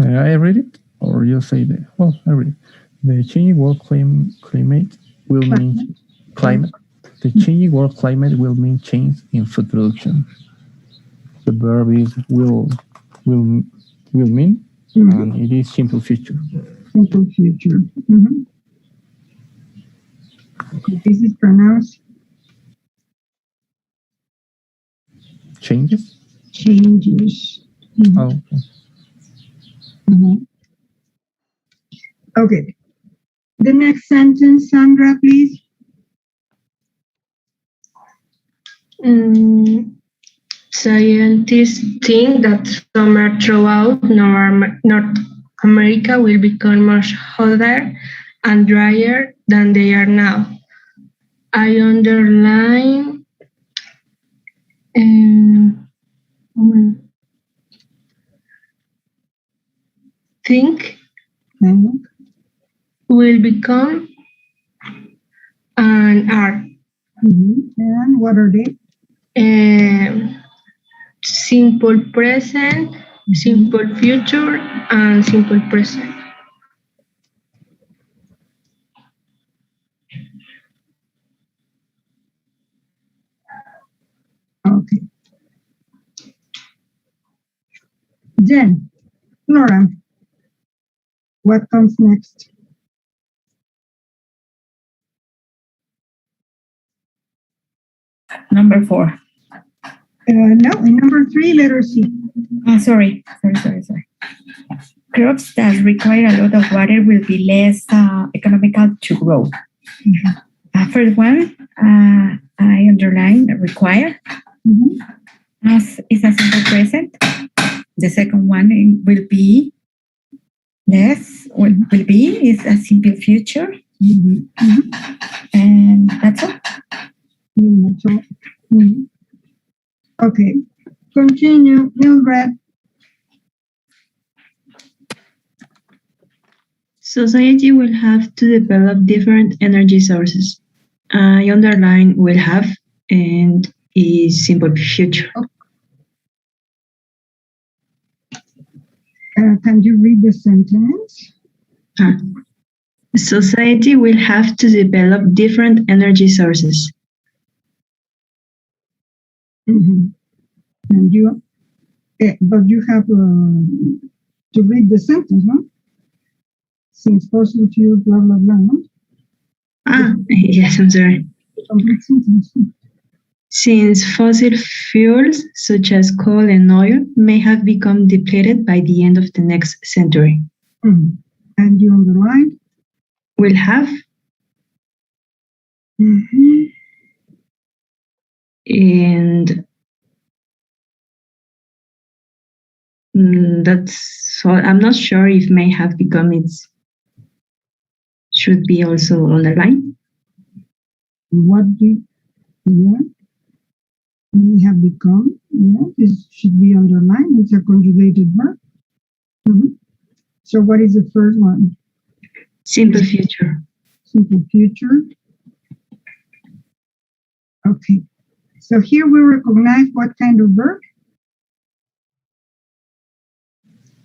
I read it, or you say the well, I read it. The changing world climate will mean climate. The changing world climate will mean change in food production. The verb is will mean, and it is simple future. Simple future. This is pronounced Changes. changes. Oh, Okay. The next sentence, Sandra, please. Scientists think that summer throughout North America will become much hotter and drier than they are now. I underline think will become and are. And what are they? Simple present, simple future, and simple present. Okay. Then, Laura, what comes next? Number 4. No, in number 3, letter C. Sorry. Crops that require a lot of water will be less economical to grow. First one, I underline require, as is a simple present. The second one will be less, will be is a simple future. And that's all. Okay, continue, Mildred. Society will have to develop different energy sources. I underline will have and is simple future. Can you read the sentence? Society will have to develop different energy sources. And you, but you have to read the sentence, no? Since fossil fuels, blah, blah, blah, no? Yes, I'm sorry. Since fossil fuels such as coal and oil may have become depleted by the end of the next century. And you underline? Will have. And that's all. I'm not sure if may have become should be also underlined. What do may have become? Yeah, this should be underlined. It's a conjugated verb. So what is the first one? Simple future. Simple future. Okay. So here we recognize what kind of verb?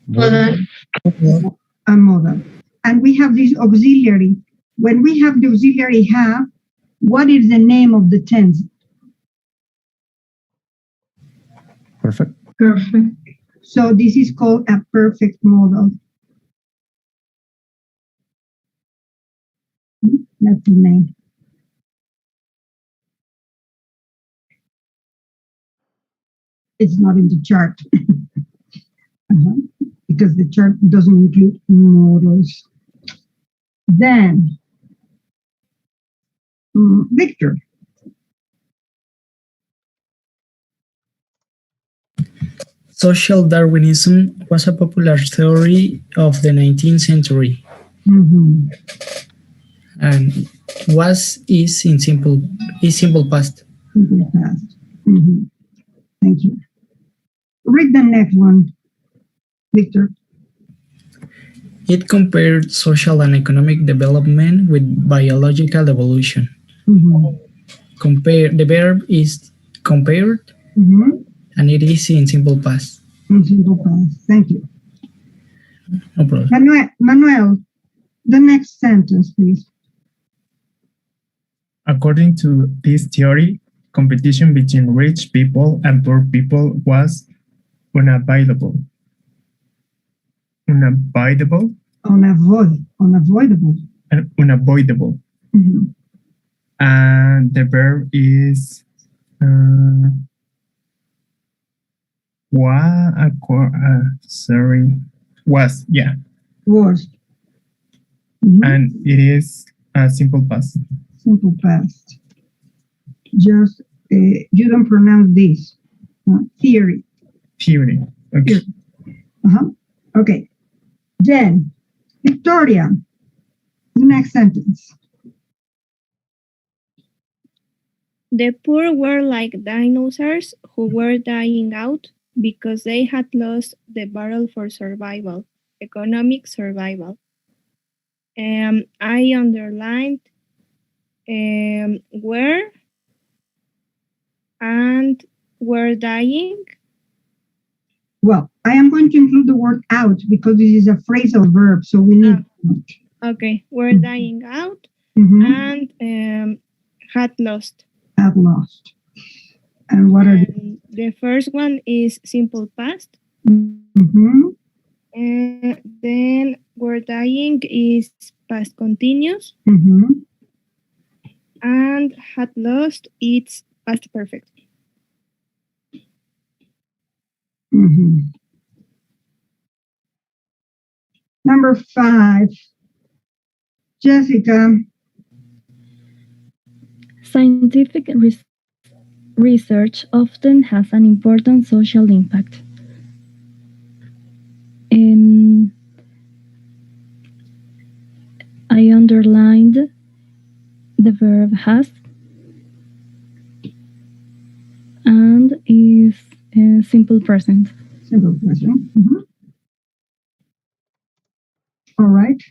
Modal. A modal. And we have this auxiliary. When we have the auxiliary have, what is the name of the tense? perfect. Perfect. So this is called a perfect modal. That's the name. It's not in the chart. Because the chart doesn't include modals. Then, Victor. Social Darwinism was a popular theory of the 19th century. And is simple past. Simple past. Thank you. Read the next one, Victor. It compared social and economic development with biological evolution. The verb is compared, and it is in simple past. In simple past. Thank you. No problem. Manuel, the next sentence, please. According to this theory, competition between rich people and poor people was unavoidable. Unavoidable? Unavoidable. Unavoidable. Mhm. And the verb is was, yeah. Was. Mhm. And it is a simple past. Simple past. Just, you don't pronounce this. Theory. Theory. Okay. Uh-huh. Okay. Then, Victoria, the next sentence. The poor were like dinosaurs who were dying out because they had lost the battle for survival, economic survival. I underlined were and were dying. Well, I am going to include the word out because this is a phrasal verb, so we need. Okay, were dying out Mhm. and had lost. Have lost. And what are The first one is simple past. Mhm. And then were dying is past continuous. Mhm. And had lost it's past perfect. Mhm. Number 5. Jessica. Scientific research often has an important social impact. I underlined the verb has and is simple present. Simple present. Mhm. All right.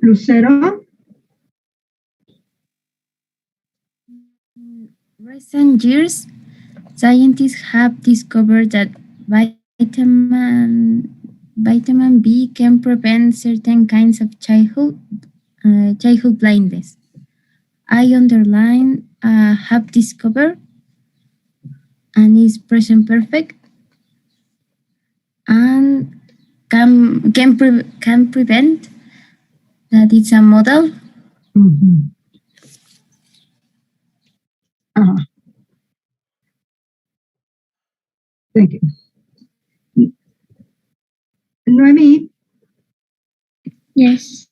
Lucero. Recent years, scientists have discovered that vitamin B can prevent certain kinds of childhood blindness. I underline have discovered and is present perfect and can prevent that it's a model. Mhm. Uh-huh. Thank you. Noemi. Yes.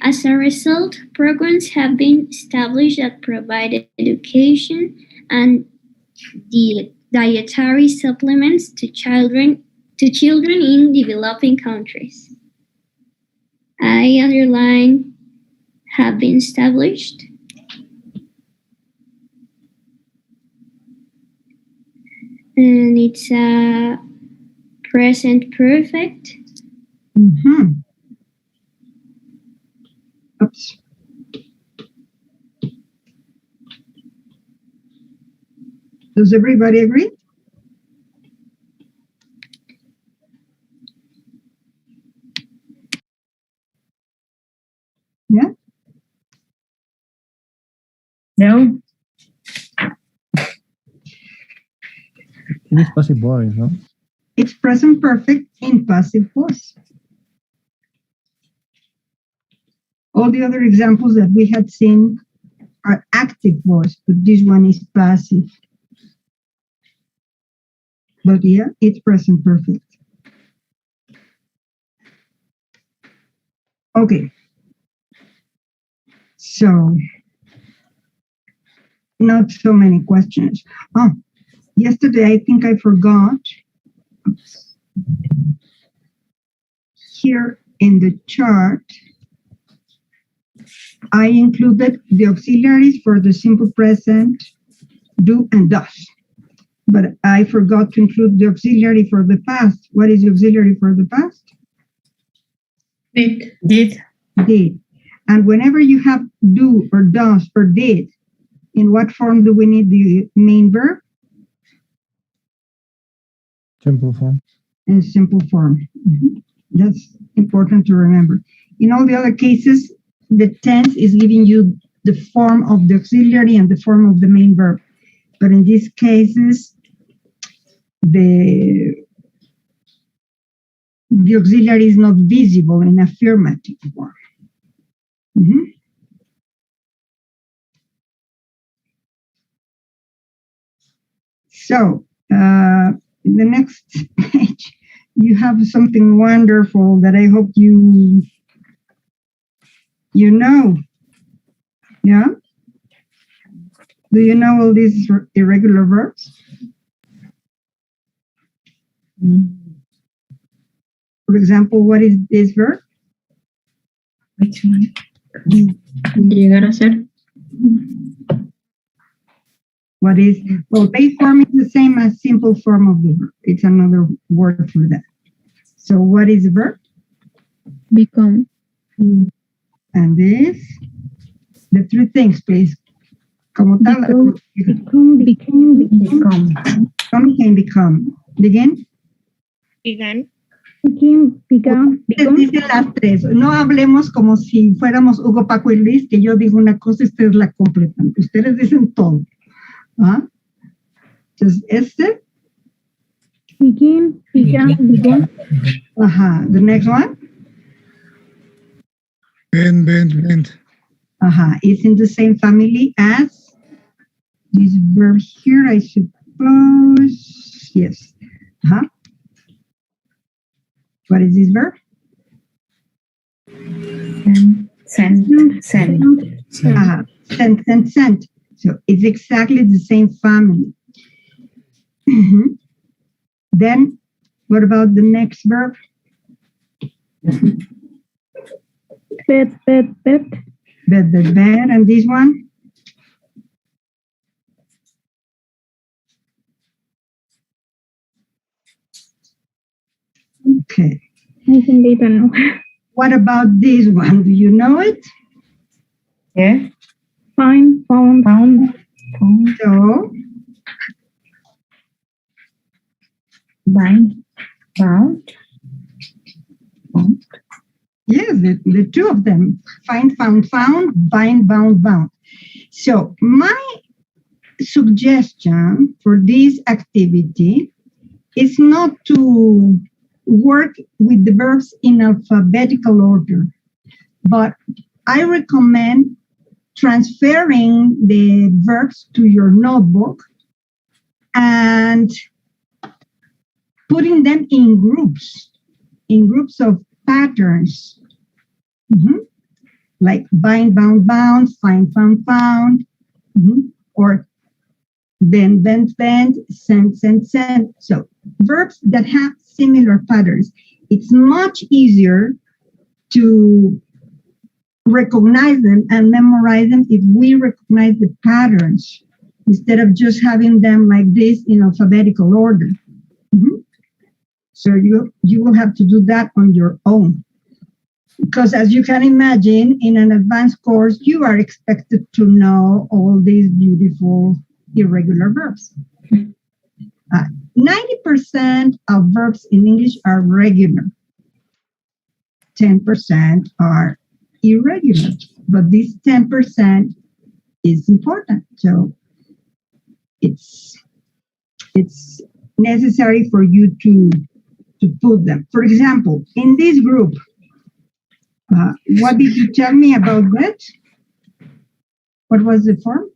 As a result, programs have been established that provide education and dietary supplements to children in developing countries. I underline have been established. And it's a present perfect. Mm-hmm. Oops. Does everybody agree? Yeah? No. It is passive voice, no? It's present perfect in passive voice. All the other examples that we had seen are active voice, but this one is passive. But yeah, it's present perfect. Okay. So, not so many questions. Oh, yesterday I think I forgot. Oops. Here in the chart, I included the auxiliaries for the simple present, do and does. But I forgot to include the auxiliary for the past. What is the auxiliary for the past? Did. Did. And whenever you have do or does or did, in what form do we need the main verb? Simple form. in simple form. That's important to remember. In all the other cases, the tense is giving you the form of the auxiliary and the form of the main verb. But in these cases, the auxiliary is not visible in affirmative form. So, in the next page, you have something wonderful that I hope you know. Yeah? Do you know all these irregular verbs? For example, what is this verb? Which one? Llegar a ser. What is, well, base form is the same as simple form of the verb. It's another word for that. So what is the verb? Become. And this? The three things, please. Como tal. Become. Become. Begin. Began. Ustedes dicen las tres. No hablemos como si fuéramos Hugo, Paco y Luis, que yo digo una cosa y ustedes la completan. Ustedes dicen todo. ¿Ah? Entonces, este. Began. Ajá. The next one. Bend. Ajá. It's in the same family as this verb here, I suppose. Yes. Ajá. What is this verb? Send. Ajá. Sent. So it's exactly the same family. Then, what about the next verb? Bet. Bet. And this one? Okay. I think they don't know. What about this one? Do you know it? Yeah. Found. So, Bound. yes, the two of them. Find, found, bind, bound. So, my suggestion for this activity is not to work with the verbs in alphabetical order, but I recommend transferring the verbs to your notebook and putting them in groups of patterns, like bind, bound, find, found, or bend, send. So verbs that have similar patterns. It's much easier to recognize them and memorize them if we recognize the patterns instead of just having them like this in alphabetical order. So you will have to do that on your own. Because as you can imagine, in an advanced course, you are expected to know all these beautiful irregular verbs. 90% of verbs in English are regular. 10% are irregular. But this 10% is important. So it's necessary for you to put them. For example, in this group, what did you tell me about that? What was the form?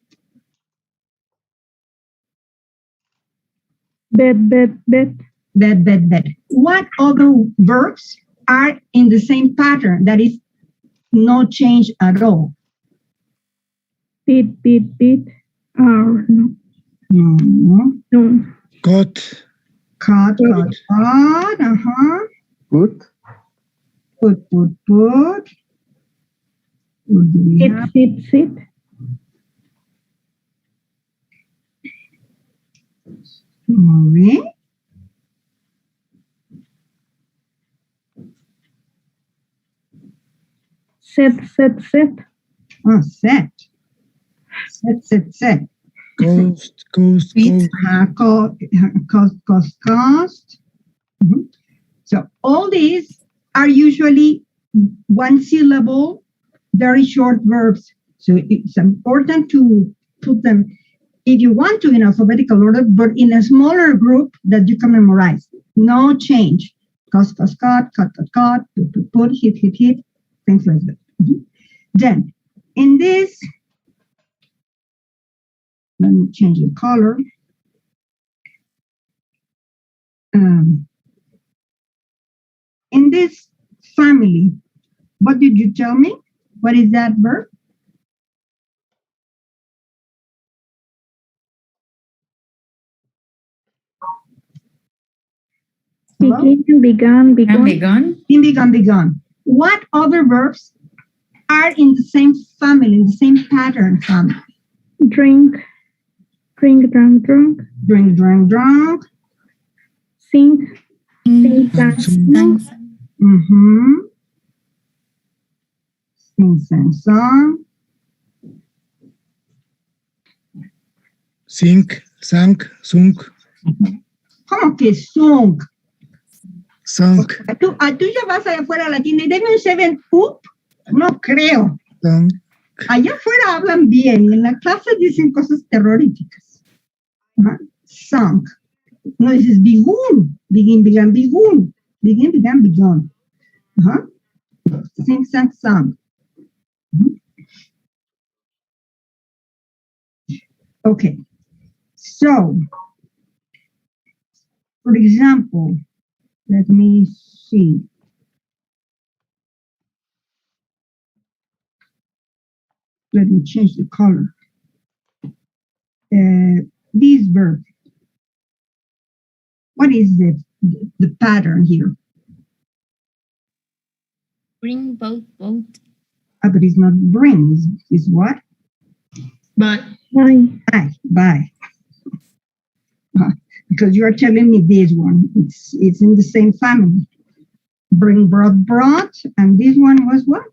Bet. Bet. What other verbs are in the same pattern? That is no change at all. Beat. No. Cut. Good. Put. What do we have? Sit. Sorry. Set. Oh, set. Cost. Cost. Mhm. So all these are usually one syllable, very short verbs. So it's important to put them, if you want to, in alphabetical order, but in a smaller group that you can memorize. No change. Cut, put, hit, things like that. Mhm. Then, in this, let me change the color. In this family, what did you tell me? What is that verb? Hello? Begin, began, begun. Begun. What other verbs are in the same family, in the same pattern family? Drink, drink, drunk. Drunk. Sing, sing, dance. Mm-hmm. Sing, song. Sing, sang, sung. ¿Cómo que sung? Sang. ¿Tú ya vas allá afuera a la tienda y deme un 7-up? No creo. Sang. Allá afuera hablan bien y en la clase dicen cosas terroríficas. Sung. No dices bigun. Began, bigun. Began, begun. Sing, sang, sung. Okay. So, for example, let me see. Let me change the color. This verb. What is the pattern here? Bring, boat. But it's not bring. It's what? But Buy. Because you are telling me this one. It's in the same family. Bring, brought, and this one was what?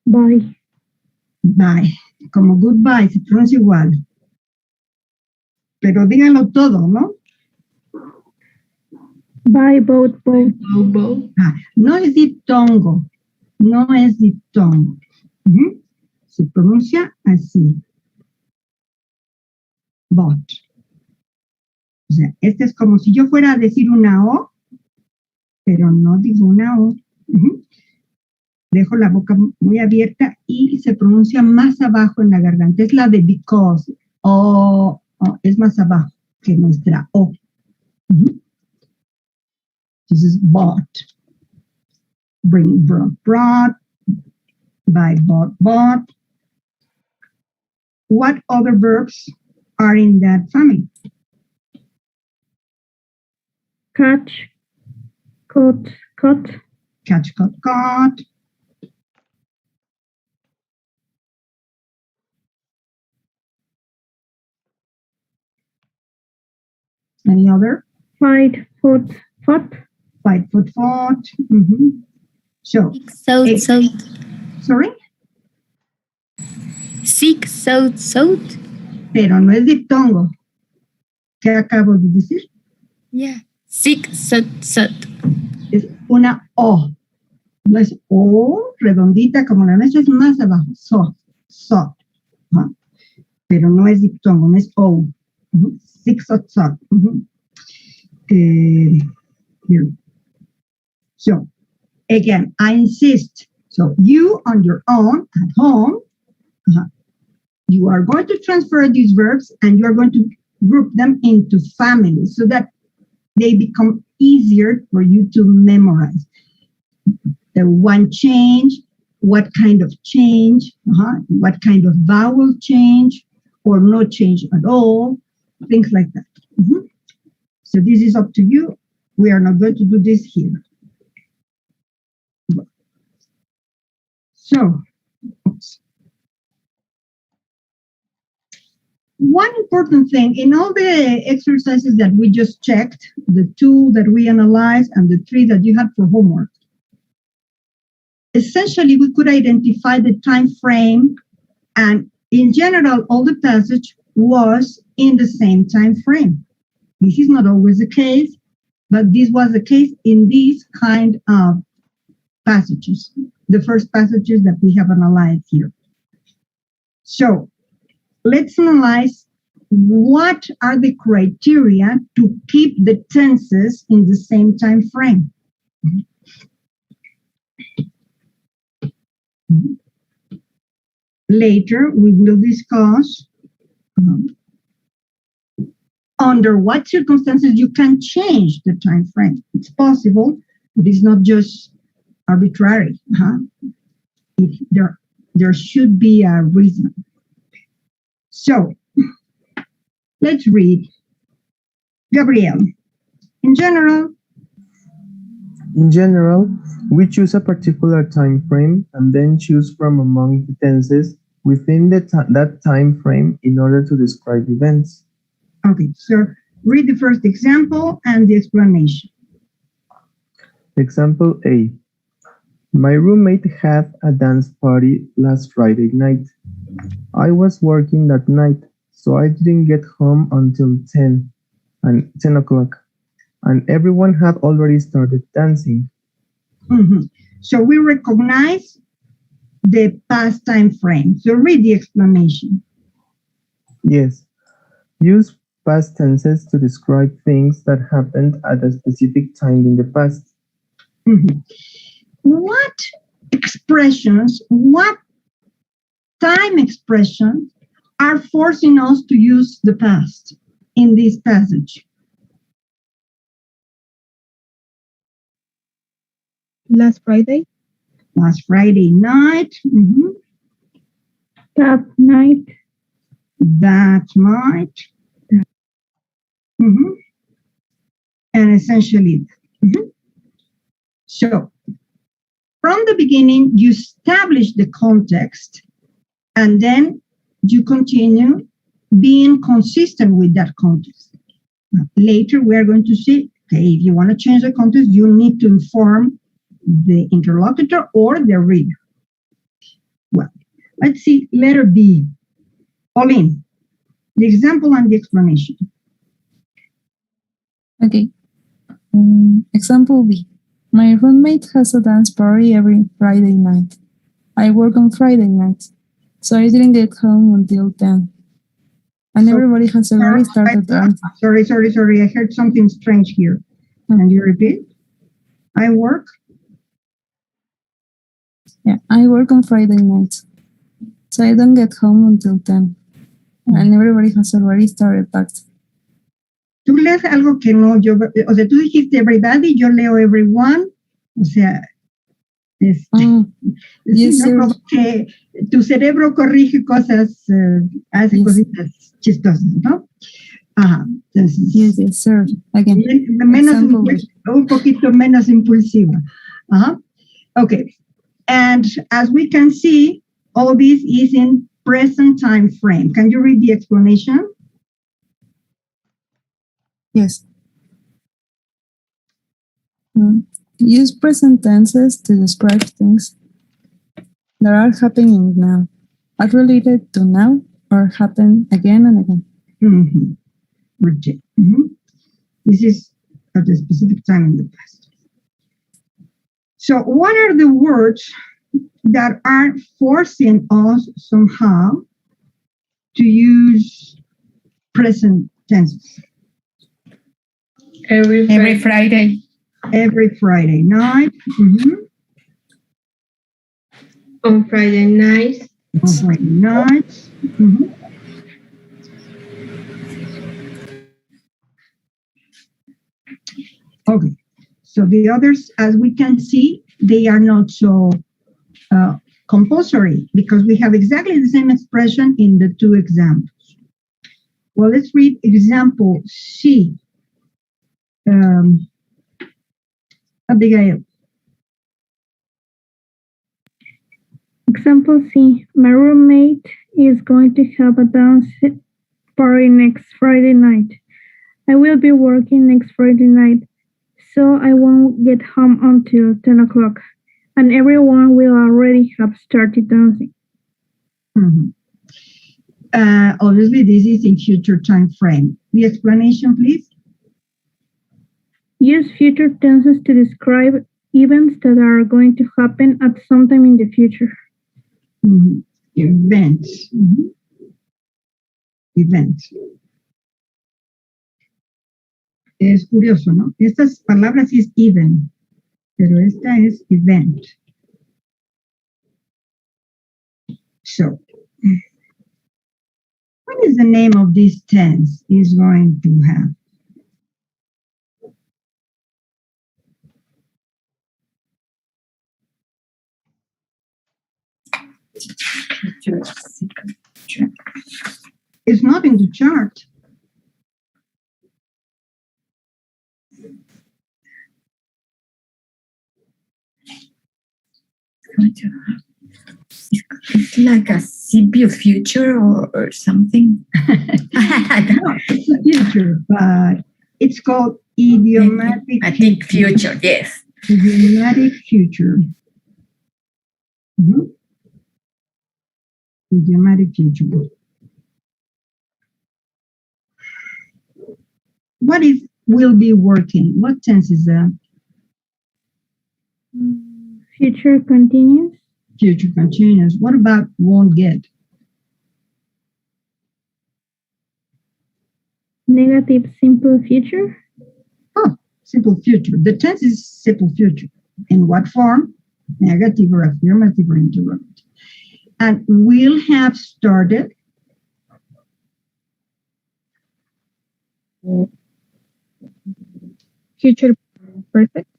Bye. Como goodbye, se pronuncia igual. Pero díganlo todo, ¿no? Buy, boat. No es diptongo. Se pronuncia así. Bought. O sea, este es como si yo fuera a decir una O, pero no digo una O. Dejo la boca muy abierta y se pronuncia más abajo en la garganta. Es la de because. O es más abajo que nuestra O. Entonces, bought. Bring, brought. Buy, bought. What other verbs are in that family? Catch, caught. Catch, caught. Any other? Fight, fought. Fight, fought. So, sorry? Sick, sought. Pero no es diptongo. ¿Qué acabo de decir? Yeah. Sick, sought. Es una O. No es O redondita como la nuestra, es más abajo. So. Pero no es diptongo, no es O. Sick, sought. Here. So, again, I insist. So, you on your own at home, you are going to transfer these verbs and you are going to group them into families so that they become easier for you to memorize. The one change, what kind of change, what kind of vowel change, or no change at all, things like that. So this is up to you. We are not going to do this here. So, one important thing in all the exercises that we just checked, the 2 that we analyzed and the 3 that you had for homework, essentially we could identify the time frame and in general all the passage was in the same time frame. This is not always the case, but this was the case in these kind of passages, the first passages that we have analyzed here. So let's analyze what are the criteria to keep the tenses in the same time frame. Later, we will discuss under what circumstances you can change the time frame. It's possible, but it's not just arbitrary. There should be a reason. So, let's read. Gabriel, in general, we choose a particular time frame and then choose from among the tenses within that time frame in order to describe events. Okay, so read the first example and the explanation. Example A. My roommate had a dance party last Friday night. I was working that night, so I didn't get home until 10 o'clock, and everyone had already started dancing. So we recognize the past time frame. So read the explanation. Yes. Use past tenses to describe things that happened at a specific time in the past. What expressions, what time expressions are forcing us to use the past in this passage? Last Friday. Last Friday night. That night. That night. And essentially, so from the beginning, you establish the context and then you continue being consistent with that context. Later, we are going to see, okay, if you want to change the context, you need to inform the interlocutor or the reader. Well, let's see, letter B. Pauline, the example and the explanation. Okay. Example B. My roommate has a dance party every Friday night. I work on Friday nights, so I didn't get home until 10. And everybody has already started dancing. Sorry. I heard something strange here. Can you repeat? I work? Yeah, I work on Friday nights, so I don't get home until 10. And everybody has already started dancing. Tú lees algo que no, o sea, tú dijiste everybody, yo leo everyone, o sea, Yes, ¿no? Como que tu cerebro corrige cosas, hace cositas chistosas, ¿no? Ajá. Entonces, yes, sir. Again, un poquito menos impulsiva. Ajá. Okay. And as we can see, all this is in present time frame. Can you read the explanation? Yes. Use present tenses to describe things that are happening now, are related to now, or happen again and again. This is at a specific time in the past. So what are the words that are forcing us somehow to use present tenses? Every Friday. Every Friday night. On Friday night. On Friday nights. Okay. So the others, as we can see, they are not so compulsory because we have exactly the same expression in the two examples. Well, let's read example C. Abigail. Example C. My roommate is going to have a dance party next Friday night. I will be working next Friday night, so I won't get home until 10 o'clock, and everyone will already have started dancing. Obviously, this is in future time frame. The explanation, please. Use future tenses to describe events that are going to happen at some time in the future. Events. Events. Es curioso, ¿no? Estas palabras sí es even, pero esta es event. So, what is the name of this tense is going to have? It's not in the chart. It's like a simple future or something. No, it's a future, but it's called idiomatic future. Yes. Idiomatic future. Idiomatic future. What is will be working? What tense is that? Future continuous. Future continuous. What about won't get? Negative simple future. Oh, simple future. The tense is simple future. In what form? Negative or affirmative or interrogative. And will have started. Future perfect.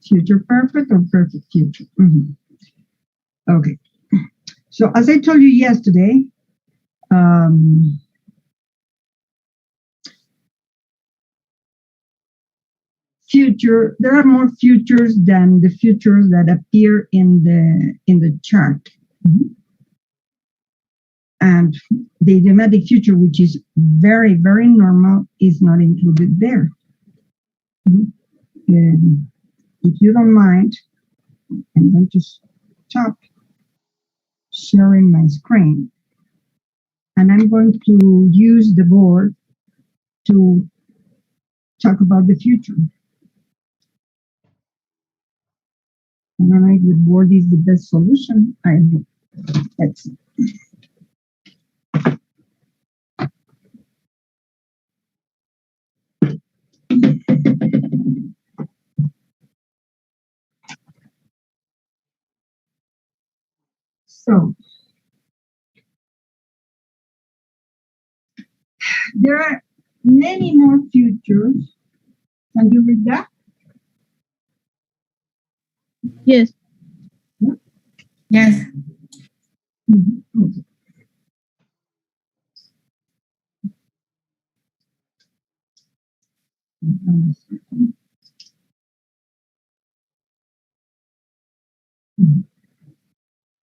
Future perfect or perfect future. Okay. So as I told you yesterday, future, there are more futures than the futures that appear in the chart. And the idiomatic future, which is very, very normal, is not included there. If you don't mind, I'm going to stop sharing my screen. And I'm going to use the board to talk about the future. I don't know if the board is the best solution. I hope. Let's see. So, there are many more futures. Can you read that? Yes. Yes. Okay.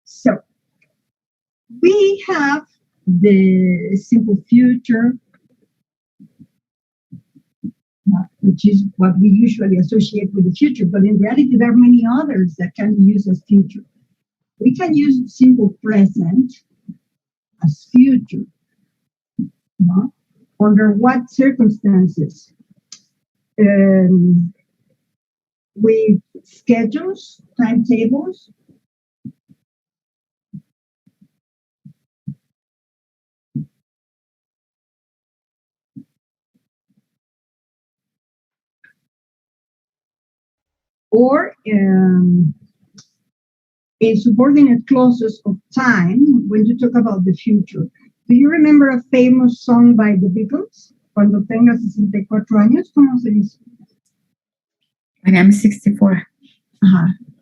So, we have the simple future, which is what we usually associate with the future, but in reality, there are many others that can be used as future. We can use simple present as future. Under what circumstances? With schedules, timetables, or in subordinate clauses of time when you talk about the future. Do you remember a famous song by the Beatles? Cuando tenga 64 años, ¿cómo se dice? When I'm 64.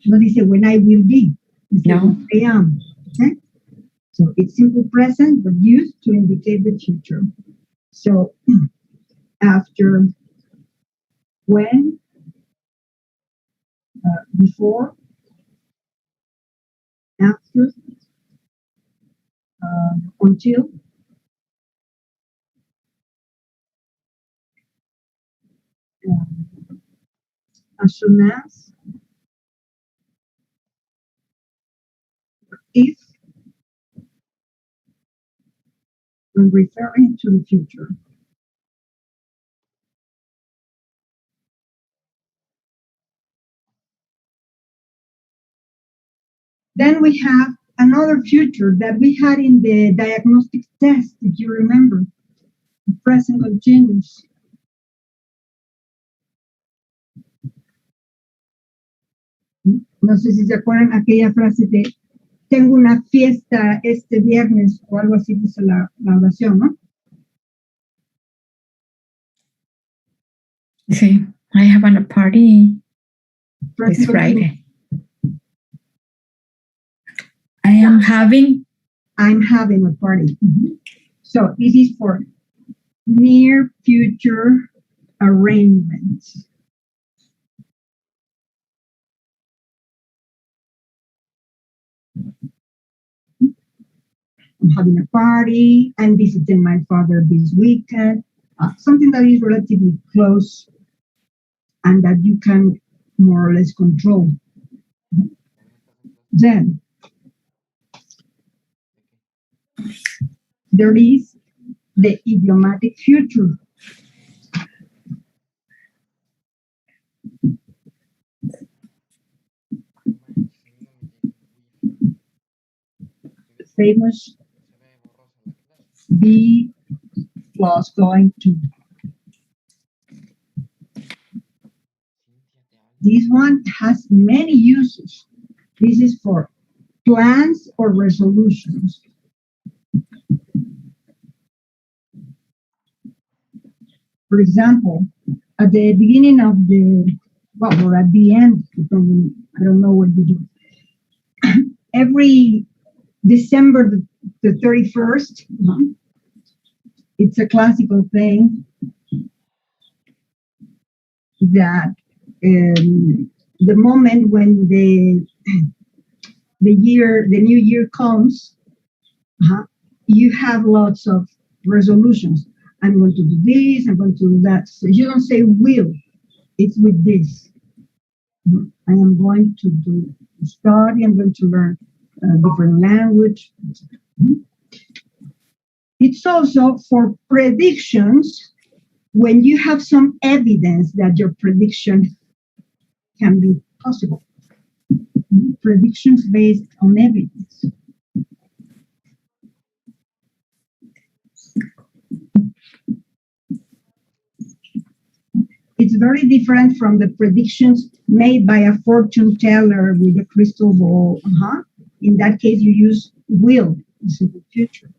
No dice when I will be. Dice No. when I am. Okay? So it's simple present, but used to indicate the future. So after, when, before, after, until, as soon as, if, when referring to the future. Then we have another future that we had in the diagnostic test, if you remember, the present continuous. No sé si se acuerdan aquella frase de tengo una fiesta este viernes o algo así dice la oración, ¿no? Sí, I have a party this Friday. I'm having a party. So this is for near future arrangements. I'm having a party. I'm visiting my father this weekend. Something that is relatively close and that you can more or less control. Then there is the idiomatic future. The famous be plus going to. This one has many uses. This is for plans or resolutions. For example, at the beginning of the, well, or at the end, I don't know what you do. Every December the 31st, it's a classical thing that the moment when the new year comes, you have lots of resolutions. I'm going to do this, I'm going to do that. So you don't say will, it's with this. I am going to do study, I'm going to learn a different language. It's also for predictions when you have some evidence that your prediction can be possible. Predictions based on evidence. It's very different from the predictions made by a fortune teller with a crystal ball. In that case, you use will, the simple future.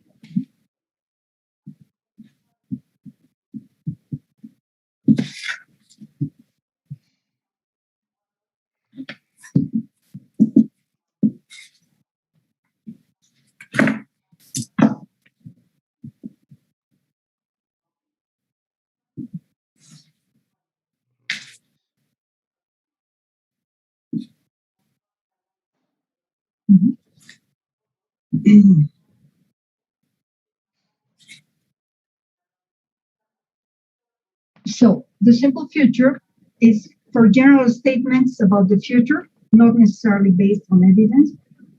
So the simple future is for general statements about the future, not necessarily based on evidence.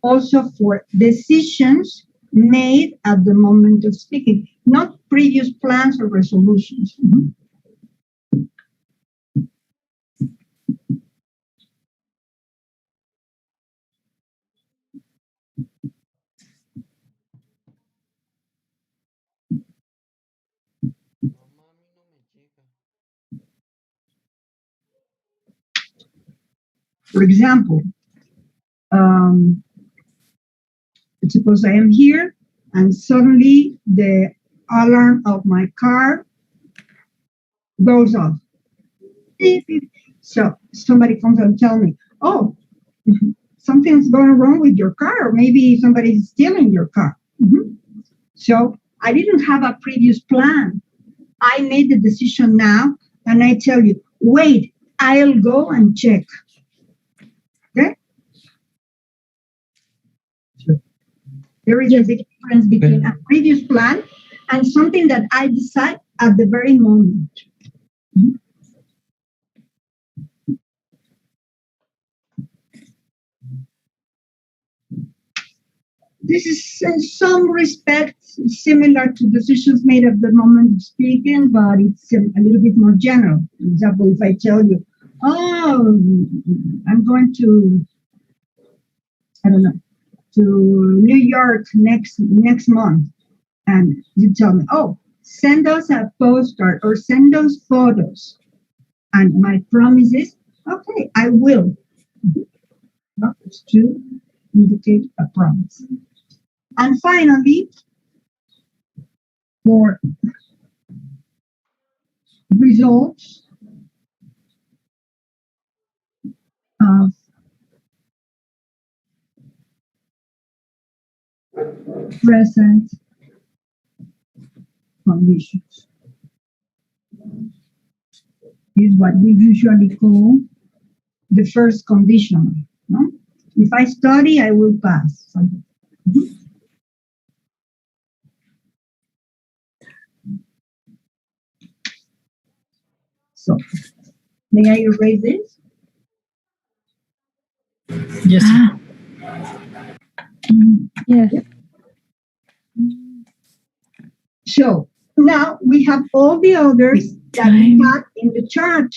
Also for decisions made at the moment of speaking, not previous plans or resolutions. For example, suppose I am here and suddenly the alarm of my car goes off. Beep, beep. So somebody comes and tells me, oh, something's going wrong with your car, or maybe somebody's stealing your car. So I didn't have a previous plan. I made the decision now, and I tell you, wait, I'll go and check. Okay? Sure. There is a big difference between a previous plan and something that I decide at the very moment. This is in some respects similar to decisions made at the moment of speaking, but it's a little bit more general. For example, if I tell you, oh, I'm going to, I don't know, to New York next month, and you tell me, oh, send us a postcard or send us photos. And my promise is, okay, I will. It's to indicate a promise. And finally, for results of present conditions is what we usually call the first conditional. No? If I study, I will pass. So, may I erase this? Yes. Yes. So now we have all the others that we have in the chart.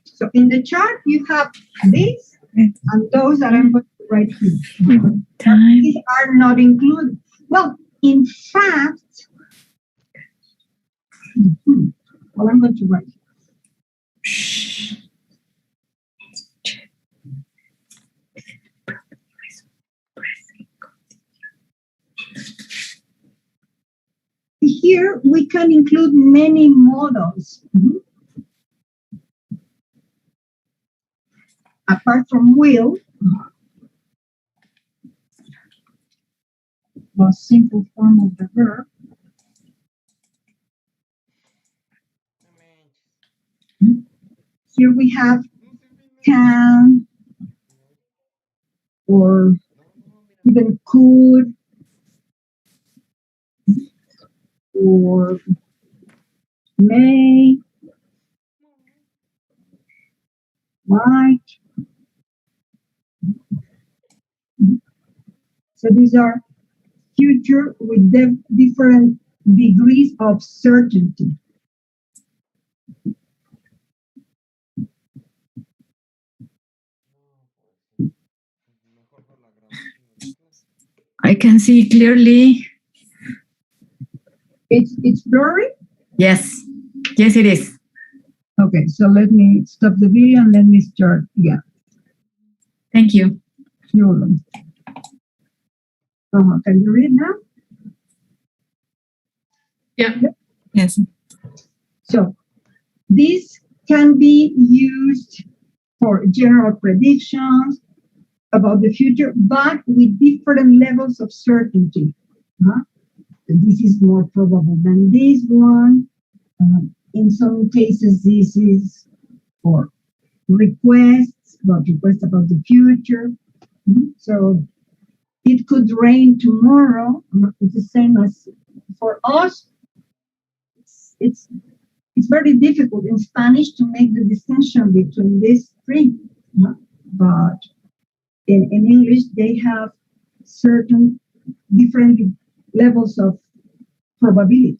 So in the chart, you have this and those that I'm going to write here. These are not included. Well, in fact, well, I'm going to write. Here we can include many models. Apart from will, the simple form of the verb. Here we have can or even could or may, might. So these are future with different degrees of certainty. I can see clearly. It's blurry? Yes. Yes, it is. Okay, so let me stop the video and let me start again. Thank you. You're welcome. Can you read now? Yeah. Yes. So this can be used for general predictions about the future, but with different levels of certainty. This is more probable than this one. In some cases, this is for requests about the future. So it could rain tomorrow. It's the same as for us. It's very difficult in Spanish to make the distinction between these three. But in English, they have certain different levels of probability.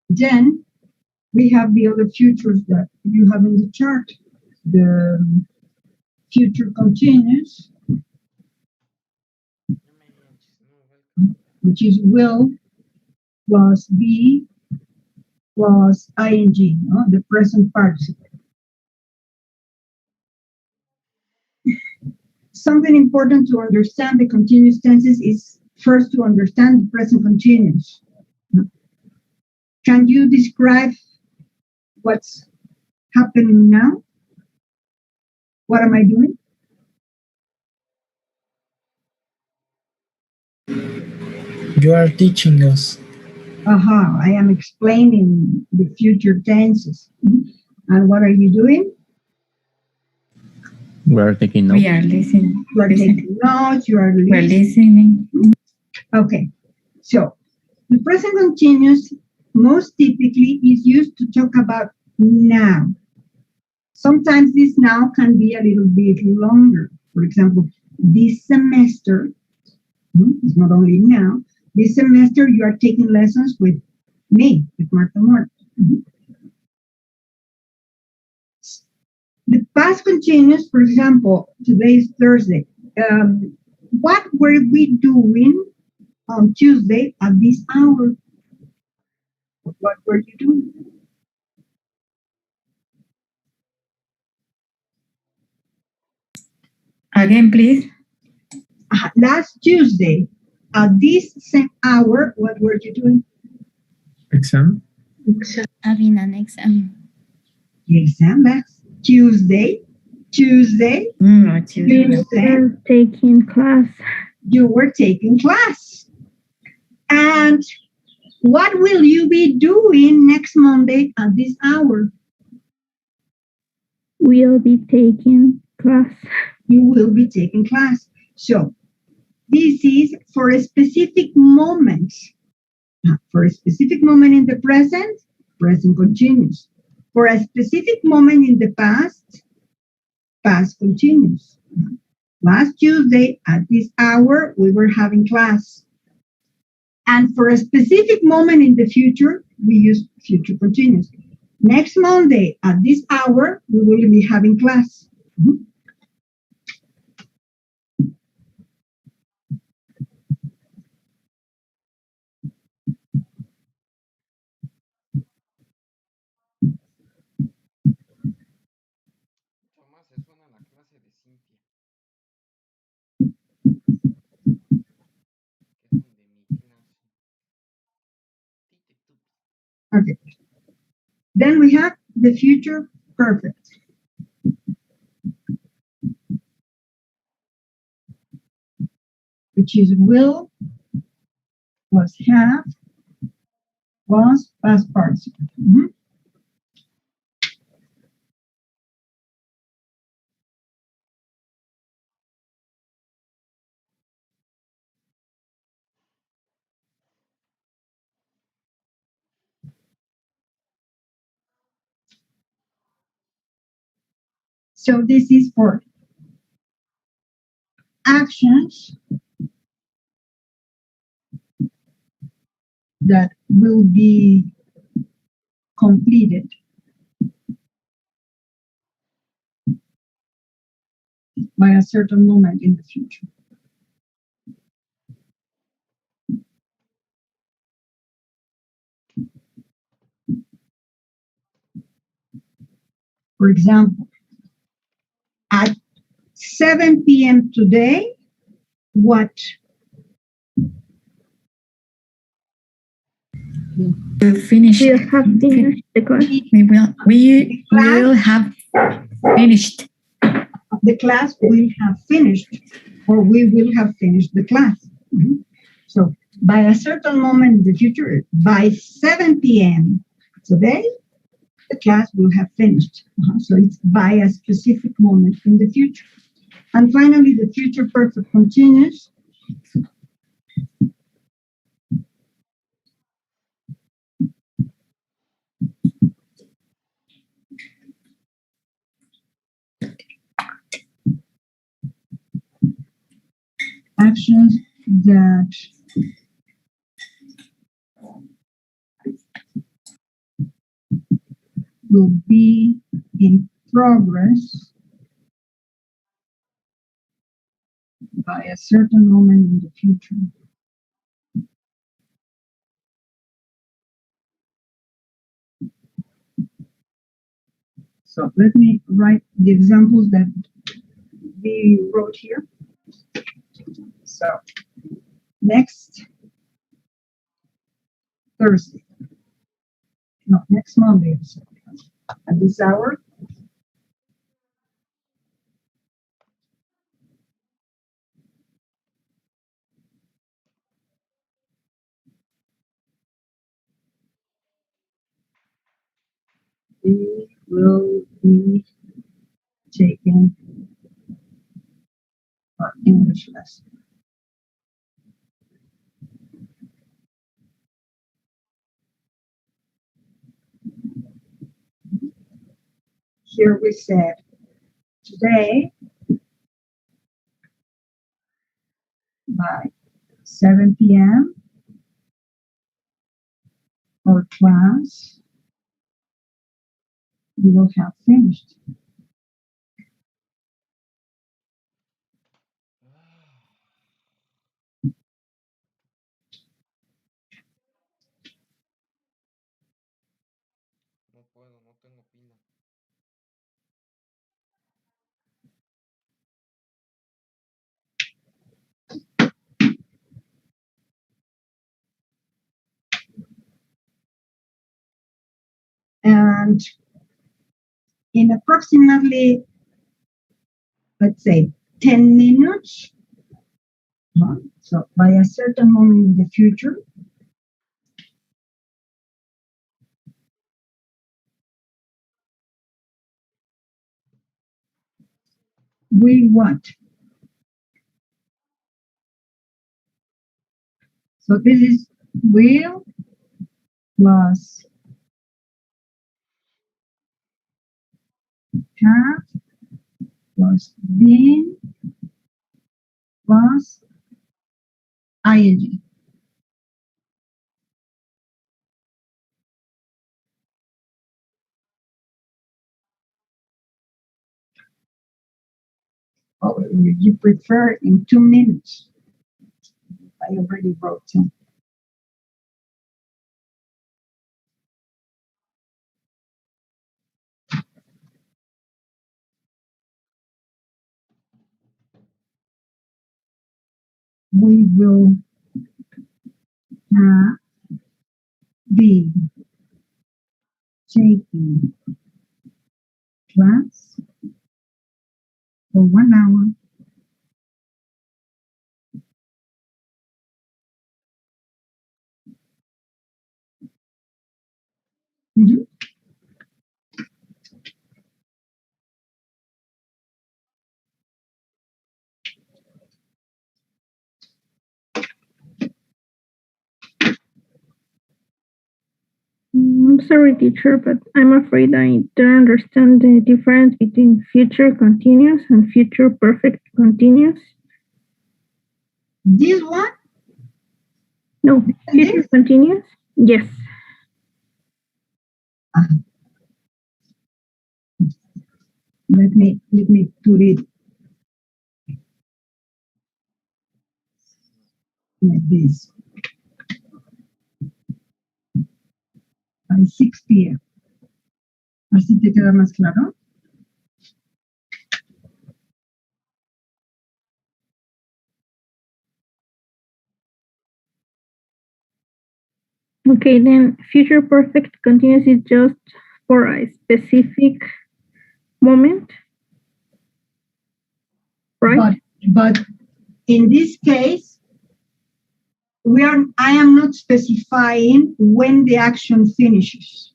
Then we have the other futures that you have in the chart. The future continuous, which is will plus be plus ing, the present participle. Something important to understand the continuous tenses is first to understand the present continuous. Can you describe what's happening now? What am I doing? You are teaching us. I am explaining the future tenses. And what are you doing? We are taking notes. We are listening. You are taking notes, you are We're listening. listening. Okay, so the present continuous most typically is used to talk about now. Sometimes this now can be a little bit longer. For example, this semester, it's not only now, this semester you are taking lessons with me, with Martha Moore. The past continuous, for example, today is Thursday. What were we doing on Tuesday at this hour? What were you doing? Again, please. Last Tuesday, at this same hour, what were you doing? Exam. Having an exam. The exam, that's Tuesday. Tuesday. Taking class. You were taking class. And what will you be doing next Monday at this hour? We'll be taking class. You will be taking class. So this is for a specific moment. For a specific moment in the present, present continuous. For a specific moment in the past, past continuous. Last Tuesday at this hour, we were having class. And for a specific moment in the future, we use future continuous. Next Monday at this hour, we will be having class. Okay. Then we have the future perfect. Which is will plus have plus past participle. So this is for actions that will be completed by a certain moment in the future. For example, at 7 p.m. today, what? We'll finish. We'll have finished the class. We will have finished. The class will have finished, or we will have finished the class. So by a certain moment in the future, by 7 p.m. today, the class will have finished. So it's by a specific moment in the future. And finally, the future perfect continuous. Actions that will be in progress by a certain moment in the future. So let me write the examples that we wrote here. So next Thursday, no, next Monday, at this hour, we will be taking our English lesson. here we said today by 7 p.m. our class will have finished. And in approximately, let's say, 10 minutes, so by a certain moment in the future, we what? So this is will plus have plus been plus ing. Or you prefer in 2 minutes. I already wrote it. We will have been taking class for 1 hour. Mhm. I'm sorry, teacher, but I'm afraid I don't understand the difference between future continuous and future perfect continuous. This one? No, future continuous? Yes. Let me put it like this. By 6 p.m. ¿Así te queda más claro? Okay, then future perfect continuous is just for a specific moment, right? But in this case, I am not specifying when the action finishes.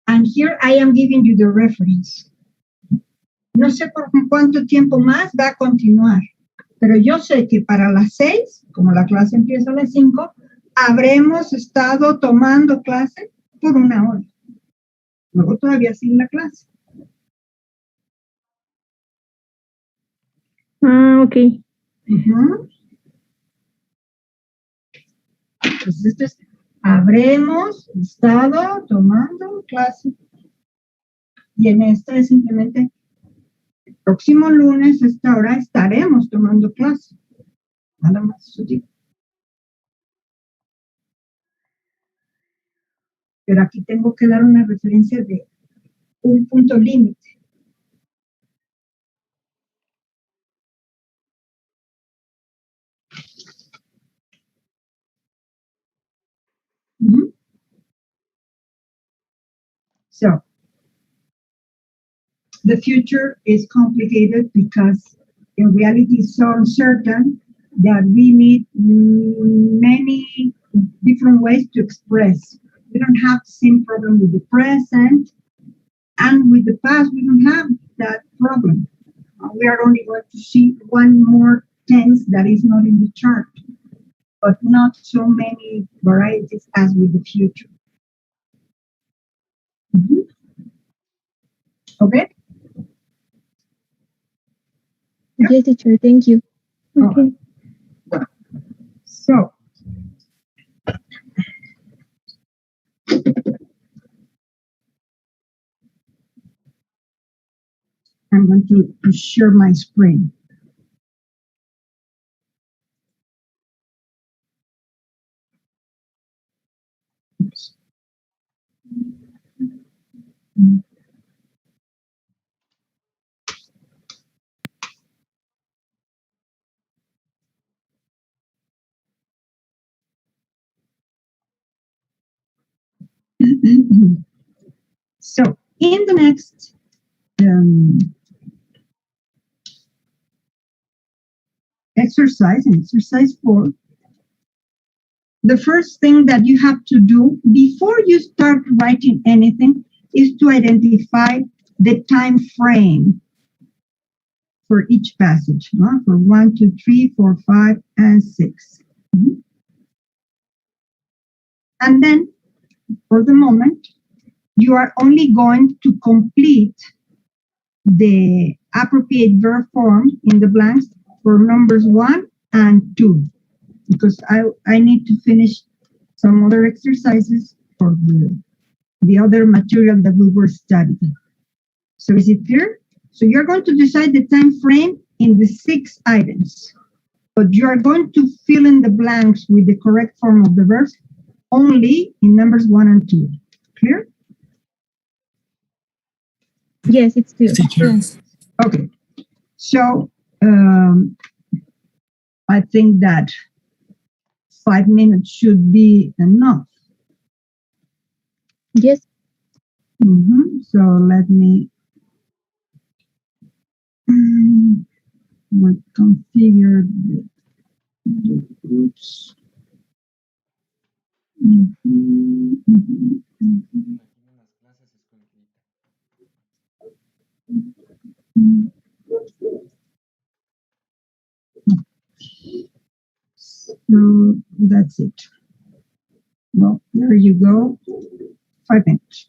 And here I am giving you the reference. No sé por cuánto tiempo más va a continuar, pero yo sé que para las 6, como la clase empieza a las 5, habremos estado tomando clase por 1 hora. Luego todavía sigue la clase. Okay. Pues esto es, habremos estado tomando clase. Y en esta es simplemente, el próximo lunes a esta hora estaremos tomando clase. Nada más eso digo. Pero aquí tengo que dar una referencia de un punto límite. So, the future is complicated because in reality it's so uncertain that we need many different ways to express. We don't have the same problem with the present, and with the past we don't have that problem. We are only going to see one more tense that is not in the chart, but not so many varieties as with the future. Okay? Yes, teacher. Thank you. Okay. So, I'm going to share my screen. Oops. So, in the next exercise, in exercise 4, the first thing that you have to do before you start writing anything is to identify the time frame for each passage, for 1, 2, 3, 4, 5, and 6. And then, for the moment, you are only going to complete the appropriate verb form in the blanks for numbers 1 and 2, because I need to finish some other exercises for the other material that we were studying. So is it clear? So you're going to decide the time frame in the 6 items, but you are going to fill in the blanks with the correct form of the verbs only in numbers 1 and 2. Clear? Yes, it's clear. Yes. Okay. So I think that 5 minutes should be enough. Yes. So let me configure the groups. So that's it. Well, there you go. 5 minutes.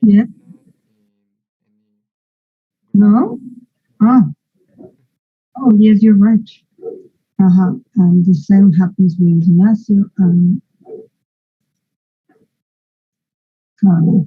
Yeah. No? Oh. Oh, yes, you're right. And the same happens with Ignacio and Carmen.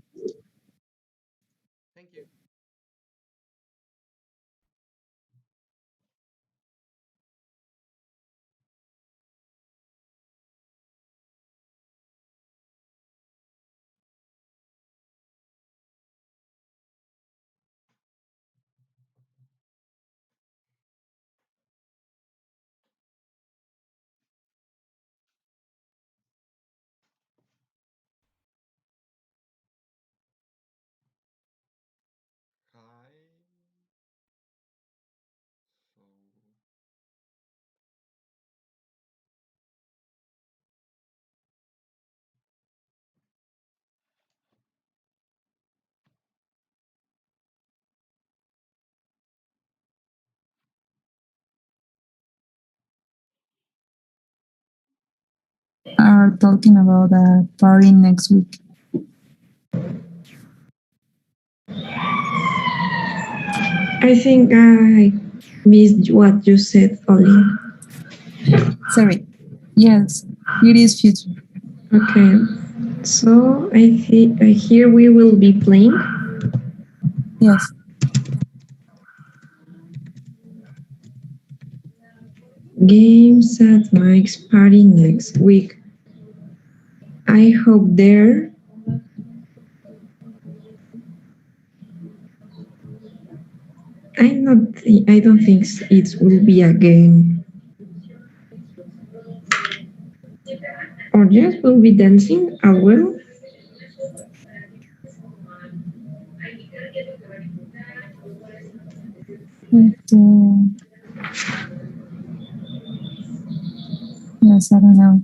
Are talking about a party next week. I think I missed what you said, Oli. Sorry. Yes, it is future. Okay. So I think here we will be playing. Yes. Games at Mike's party next week. I hope there. I don't think it will be a game. Or just will be dancing as well. Yes, I don't know.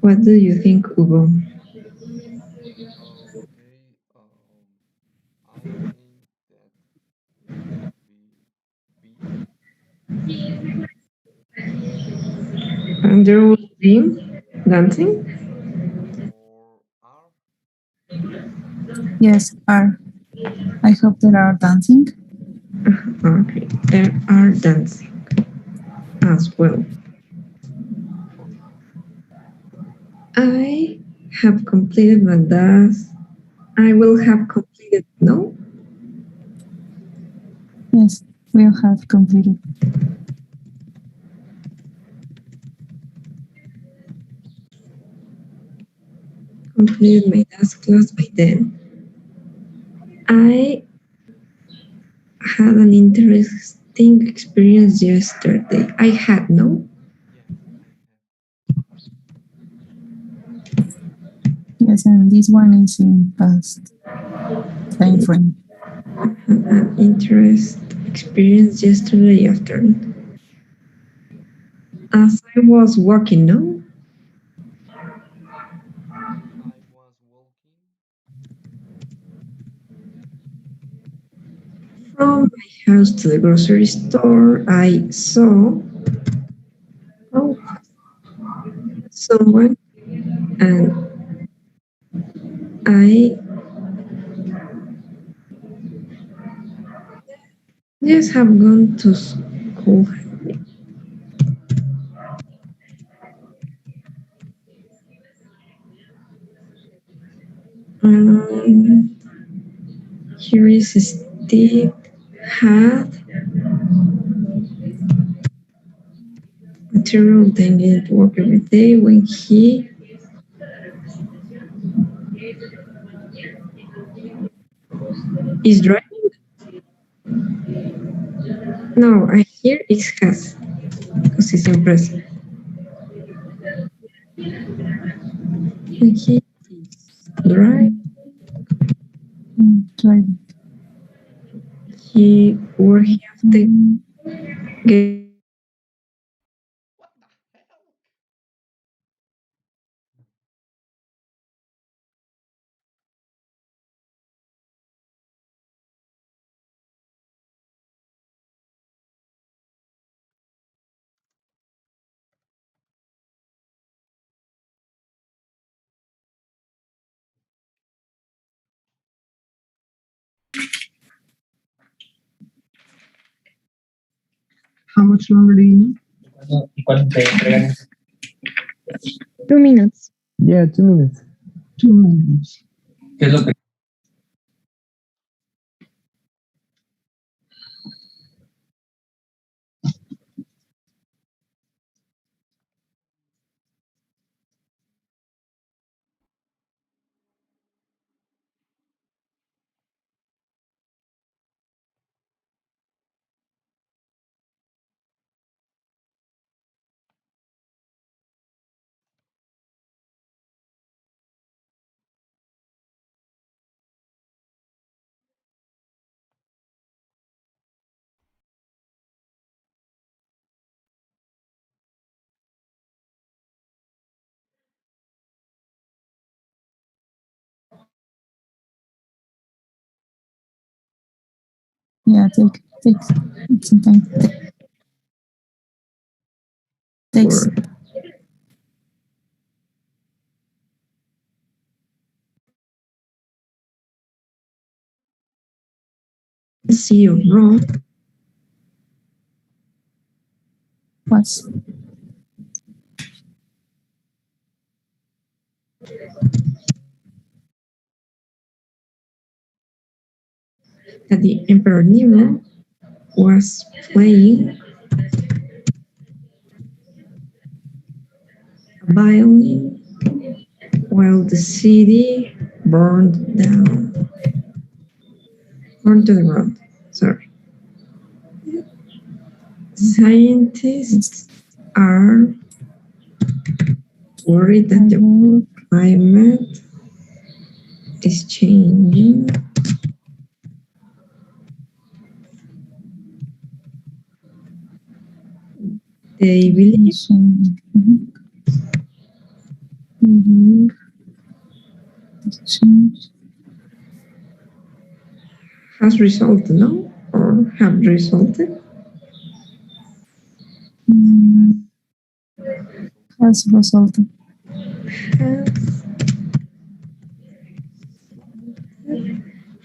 What do you think, Hugo? And there will be dancing? Yes, are. I hope there are dancing. Okay, there are dancing as well. I have completed my task. I will have completed, no? Yes, we'll have completed. Completed my task class by then. I had an interesting experience yesterday. I had, no? Yes, and this one is in past time frame. An interesting experience yesterday afternoon. As I was walking, no? From my house to the grocery store, I saw someone, and I just have gone to school. Here is Steve had material then get work every day when he is driving. No, I hear it has because it's impressive. When he is driving, Driving. he or he have to get. How much longer do you need? 2 minutes. Yeah, 2 minutes. 2 minutes. Yeah, take some time. Takes. See you wrong. What's That the Emperor Nero was playing a violin while the city burned down. Burned to the ground. Sorry. Scientists are worried that the climate is changing. They believe has resulted, no? Or have resulted? Has resulted.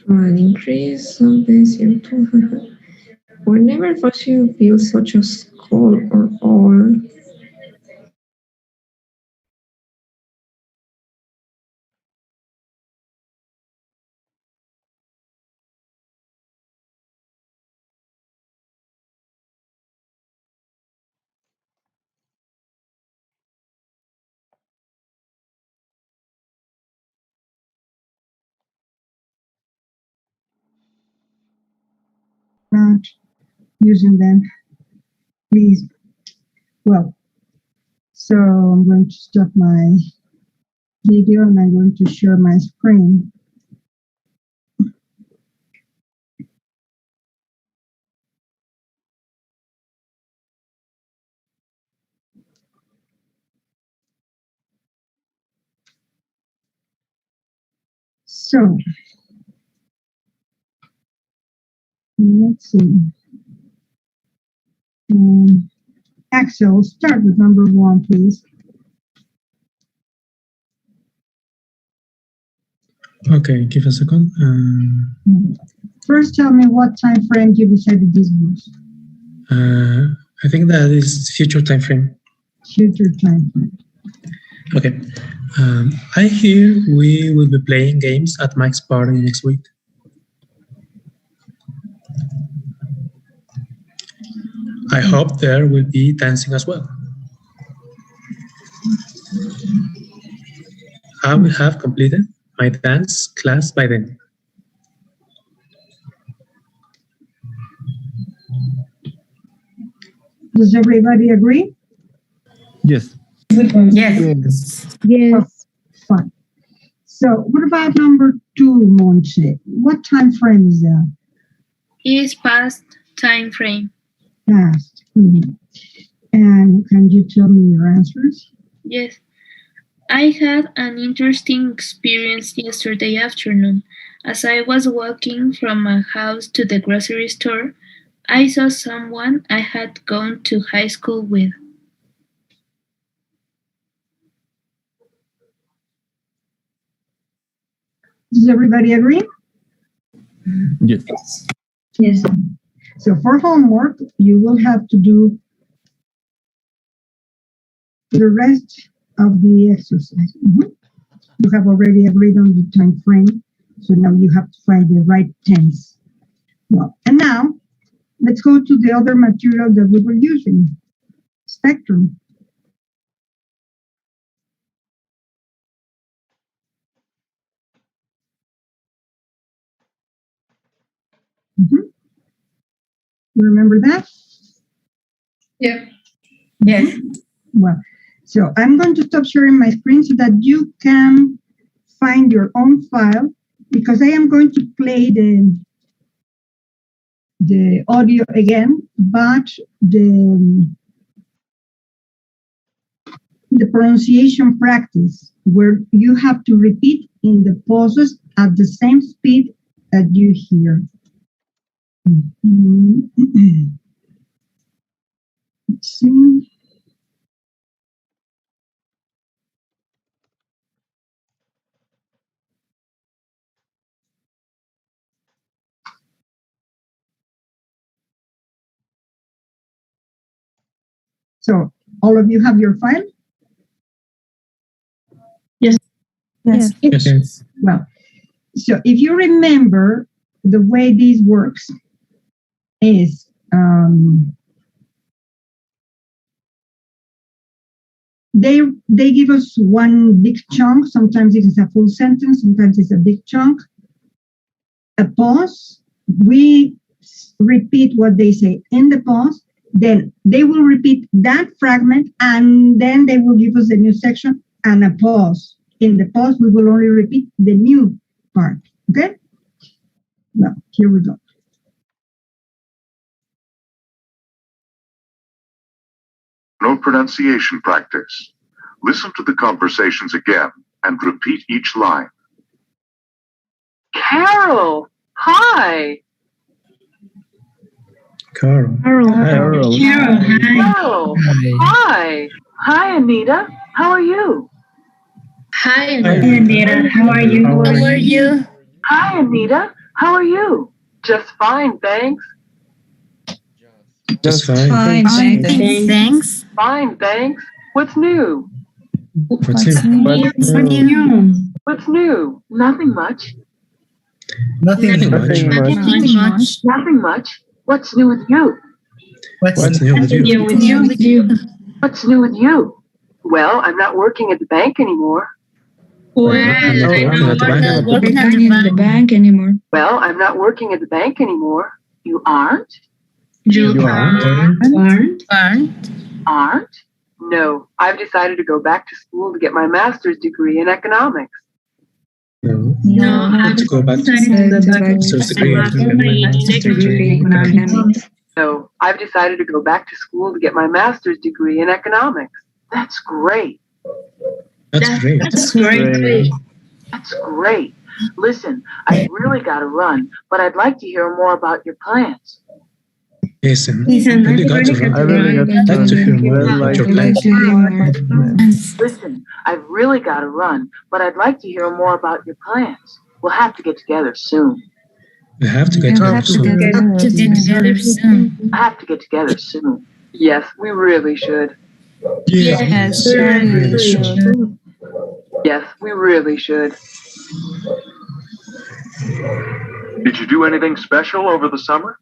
From an increase of the CO2. Whenever fossil fuels such as coal or oil Not using them, please. Well, so I'm going to stop my video and I'm going to share my screen. So, let's see. Axel, start with number 1, please. Okay, give a second. First, tell me what time frame you decided this was. I think that is future time frame. Future time frame. Okay. I hear we will be playing games at Mike's party next week. I hope there will be dancing as well. I will have completed my dance class by then. Does everybody agree? Yes. Yes. Yes. Fine. So what about number 2, Monse? What time frame is that? Is past time frame. Past. And can you tell me your answers? Yes. I had an interesting experience yesterday afternoon. As I was walking from my house to the grocery store, I saw someone I had gone to high school with. Does everybody agree? Yes. Yes. So for homework, you will have to do the rest of the exercise. You have already agreed on the time frame, so now you have to find the right tense. Well, and now let's go to the other material that we were using, spectrum. You remember that? Yeah. Yes. Well, so I'm going to stop sharing my screen so that you can find your own file, because I am going to play the audio again, but the pronunciation practice, where you have to repeat in the pauses at the same speed that you hear. Let's see. So all of you have your file? Yes. Yes. Yes. Well, so if you remember, the way this works is they give us one big chunk. Sometimes it is a full sentence. Sometimes it's a big chunk. A pause. We repeat what they say in the pause. Then they will repeat that fragment, and then they will give us a new section and a pause. In the pause, we will only repeat the new part. Okay? Well, here we go. No pronunciation practice. Listen to the conversations again and repeat each line. Carol, hi. Carol. Carol. Carol. Carol, hi. Hi, Anita. How are you? Hi, Anita. How are you? How are you? Hi, Anita. How are you? Just fine, thanks. Just fine. Thanks. Fine, thanks. What's new? What's new? What's new? Nothing much. Nothing much. Nothing much. What's new with you? What's new with you? What's new with you? Well, I'm not working at the bank anymore. I'm not working at the bank anymore. Well, I'm not working at the bank anymore. You aren't? You aren't? Aren't? No, I've decided to go back to school to get my master's degree in economics. No, I have to go back to master's degree in economics. No, I've decided to go back to school to get my master's degree in economics. That's great. That's great. That's great. Listen, I really got to run, but I'd like to hear more about your plans. Listen, I really got to run. I'd like to hear more about your plans. Listen, I've really got to run, but I'd like to hear more about your plans. We'll have to get together soon. We have to get together soon. I have to get together soon. Yes, we really should. Yes, really should. Yes, we really should. Did you do anything special over the summer?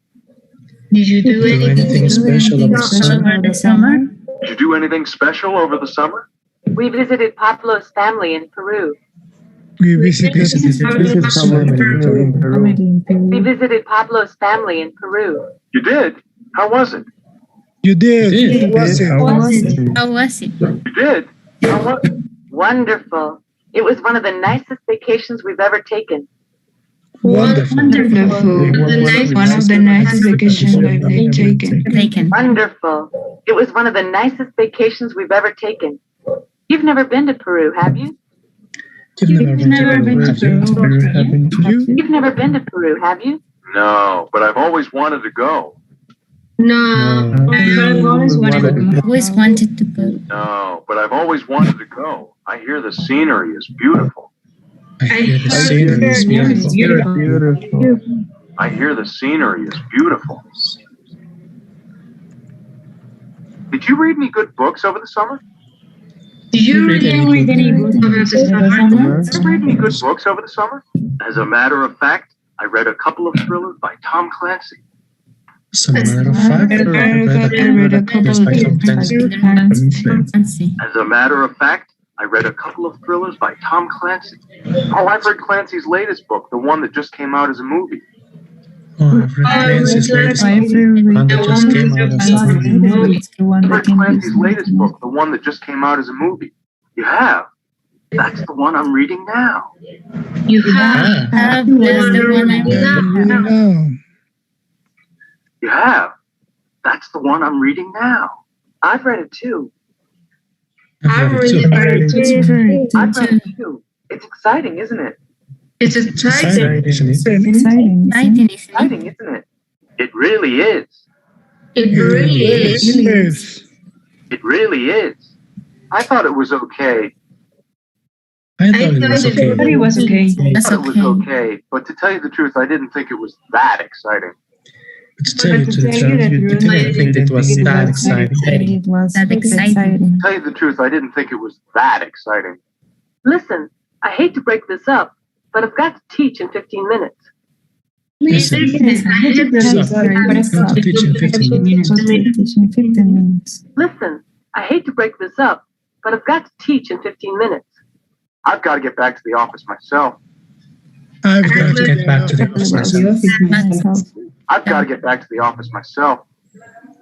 Did you do anything special over the summer? Did you do anything special over the summer? We visited Pablo's family in Peru. We visited Pablo's family in Peru. We visited Pablo's family in Peru. You did? How was it? You did. How was it? You did? How was it? Wonderful. It was one of the nicest vacations we've ever taken. Wonderful. One of the nicest vacations we've taken. Wonderful. It was one of the nicest vacations we've ever taken. You've never been to Peru, have you? You've never been to Peru, haven't you? You've never been to Peru, have you? No, but I've always wanted to go. No, I've always wanted to go. No, but I've always wanted to go. I hear the scenery is beautiful. I hear the scenery is beautiful. I hear the scenery is beautiful. Did you read any good books over the summer? Did you read any books over the summer? Did you read any good books over the summer? As a matter of fact, I read a couple of thrillers by Tom Clancy. As a matter of fact, I read a couple of Clancy. As a matter of fact, I read a couple of thrillers by Tom Clancy. Oh, I've read Clancy's latest book, the one that just came out as a movie. Oh, I've read Clancy's latest book, the one that just came out as a movie. I've read Clancy's latest book, the one that just came out as a movie. You have? That's the one I'm reading now. You have? That's the one I'm reading now. You have? That's the one I'm reading now. I've read it too. I've read it I've read it too. It's exciting, isn't it? It's exciting. Exciting, isn't it? It really is. It really is. It really is. I thought it was okay. I thought it was okay. I thought it was okay, but to tell you the truth, I didn't think it was that exciting. To tell you the truth, you didn't think it was that exciting. exciting. To tell you the truth, I didn't think it was that exciting. Listen, I hate to break this up, but I've got to teach in 15 minutes. Listen. I have to Stop. I have to teach in 15 minutes. Teaching 15 minutes. Listen, I hate to break this up, but I've got to teach in 15 minutes. I've got to get back to the office myself. I've got to get back to the office myself. I've got to get back to the office myself.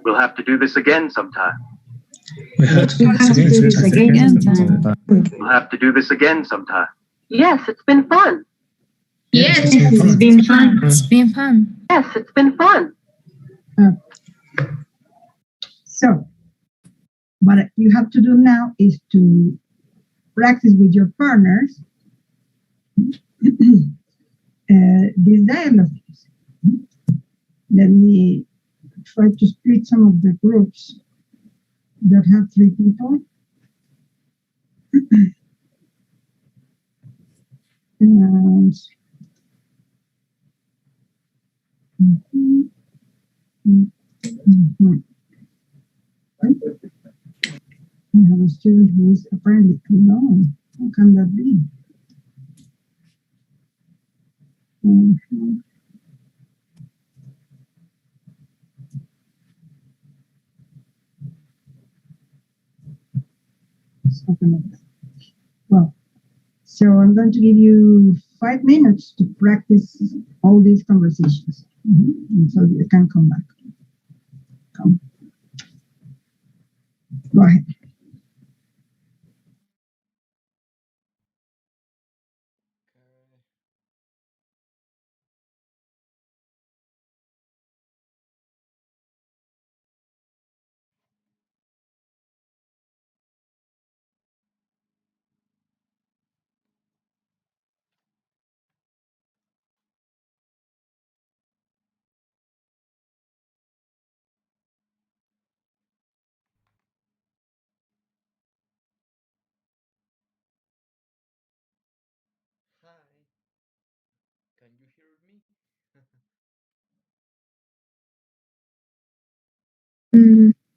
We'll have to do this again sometime. We have to do this again sometime. We'll have to do this again sometime. Yes, it's been fun. Yes, it's been fun. It's been fun. Yes, it's been fun. So, what you have to do now is to practice with your partners these dialogues. Let me try to split some of the groups that have 3 people. And I have a student who is apparently alone. How can that be? Something like that. Well, so I'm going to give you 5 minutes to practice all these conversations. And so you can come back. Come. Go ahead.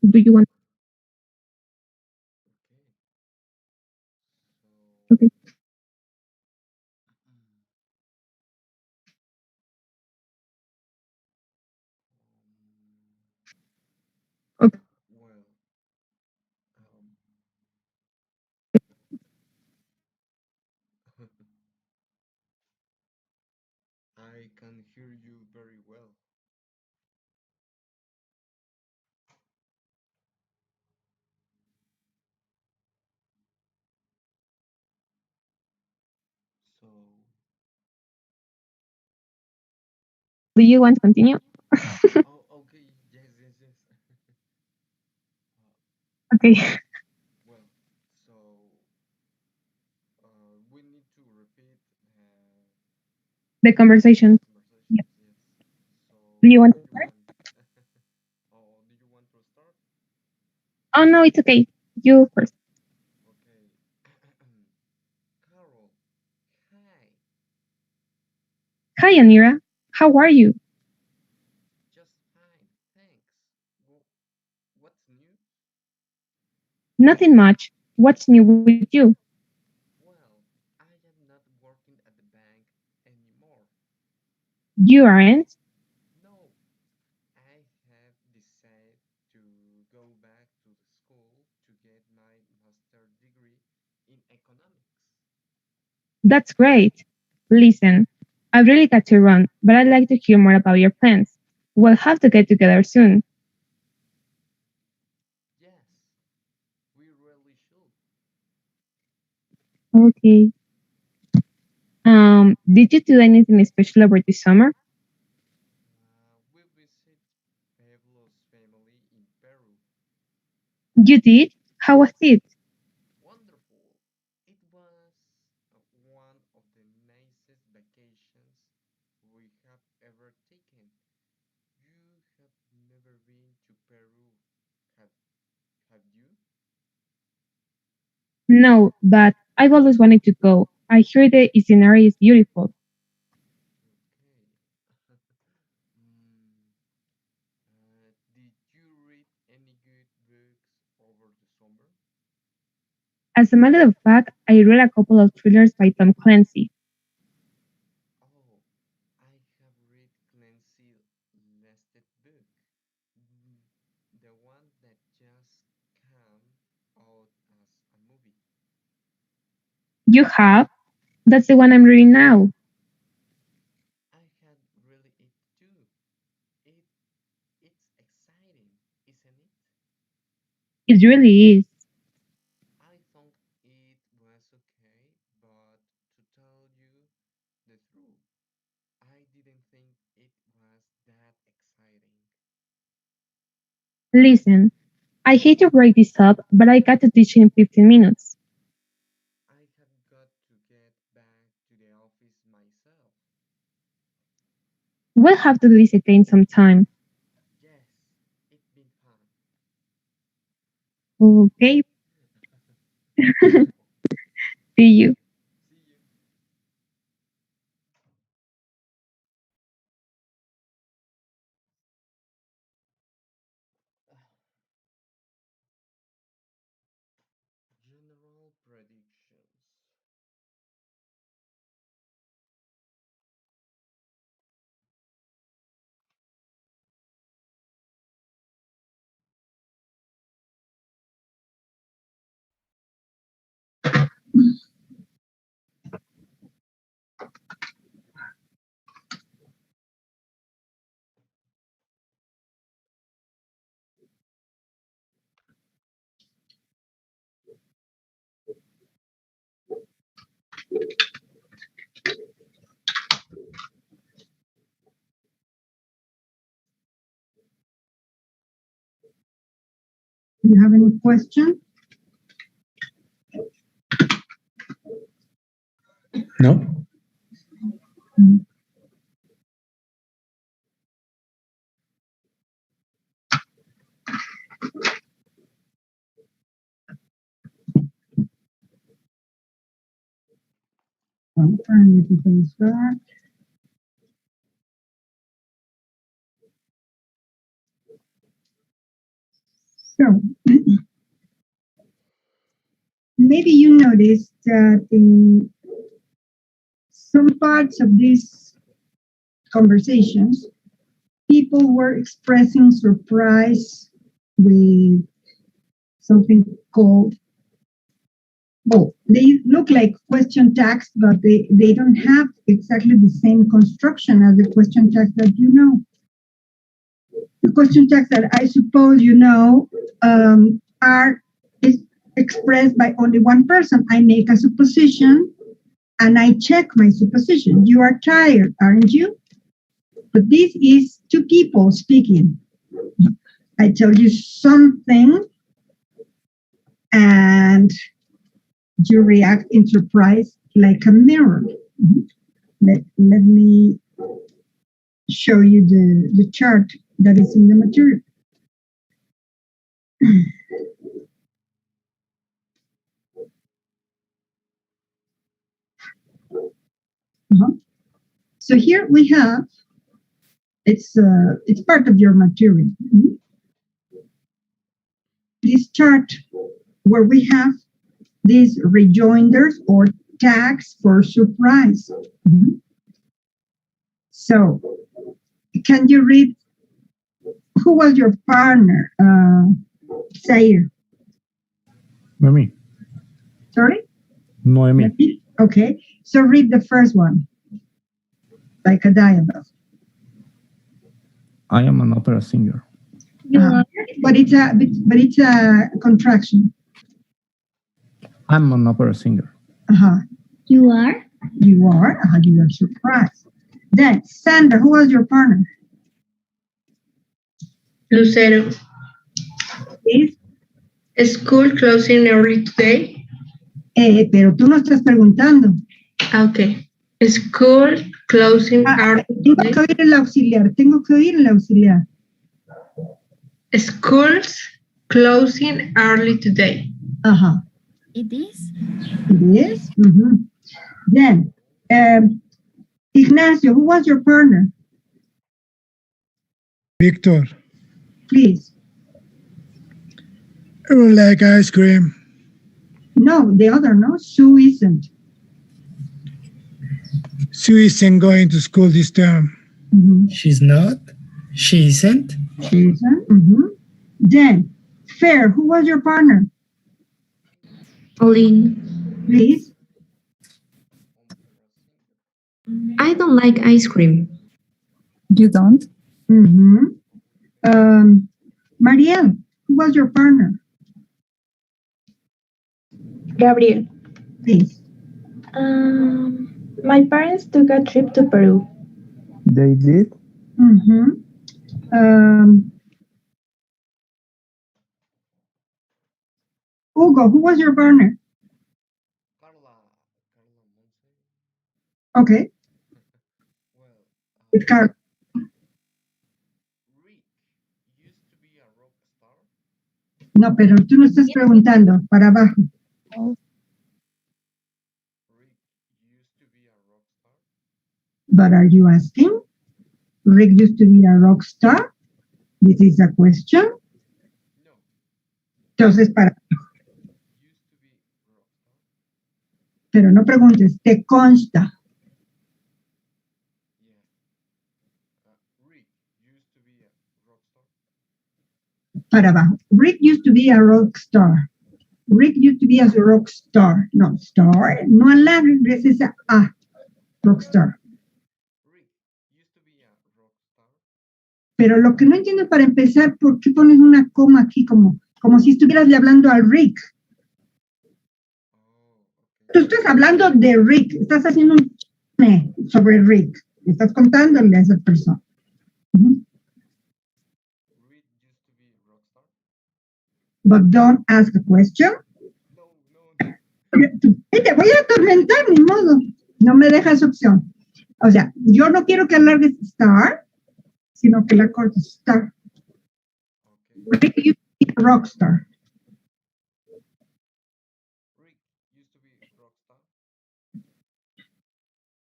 Do you want? Okay. Okay. Do you want to continue? Okay. The conversation. Yeah. Do you want to start? Oh no, it's okay. You first. Hi, Anira. How are you? Nothing much. What's new with you? You aren't? That's great. Listen, I really got to run, but I'd like to hear more about your plans. We'll have to get together soon. Okay. Did you do anything special over the summer? You did? How was it? No, but I've always wanted to go. I hear the scenery is beautiful. As a matter of fact, I read a couple of thrillers by Tom Clancy. You have? That's the one I'm reading now. It really is. Listen, I hate to break this up, but I got to teach in 15 minutes. We'll have to do this again sometime. Okay. See you. Do you have any question? No. I'm trying to finish that. So, maybe you noticed that in some parts of these conversations, people were expressing surprise with something called, well, they look like question tags, but they don't have exactly the same construction as the question tags that you know. The question tags that I suppose you know are expressed by only one person. I make a supposition and I check my supposition. You are tired, aren't you? But this is two people speaking. I tell you something and you react in surprise like a mirror. Let me show you the chart that is in the material. So here we have, it's part of your material. This chart where we have these rejoinders or tags for surprise. So, can you read who was your partner, Zaire? Noemi. Sorry? Noemi. Okay, so read the first one, like a dialogue. I am an opera singer. But it's a contraction. I'm an opera singer. You are? You are? You are surprised. Then, Sandra, who was your partner? Lucero. Is school closing early today? Pero tú no estás preguntando. Okay. School closing early today. Tengo que oír el auxiliar. Schools closing early today. It is? It is? Then, Ignacio, who was your partner? Victor. Please. I would like ice cream. No, the other, no? Sue isn't. Sue isn't going to school this term. She's not? She isn't? She isn't? Then, Fair, who was your partner? Pauline. Please. I don't like ice cream. You don't? Marielle, who was your partner? Gabriel. Please. My parents took a trip to Peru. They did? Hugo, who was your partner? Okay. With Carl. No, pero tú no estás preguntando, para abajo. But are you asking? Rick used to be a rock star? This is a question? Entonces, para... Pero no preguntes, te consta. Para abajo. Rick used to be a rock star. Rick used to be a rock star. No, star. No alargues esa A. Rock star. Pero lo que no entiendo para empezar, ¿por qué pones una coma aquí como si estuvieras hablando al Rick? Tú estás hablando de Rick, estás haciendo un chisme sobre Rick, estás contándole a esa persona. But don't ask a question. Te voy a atormentar, ni modo. No me dejas opción. O sea, yo no quiero que alargues star, sino que la cortes star. Rick used to be a rock star.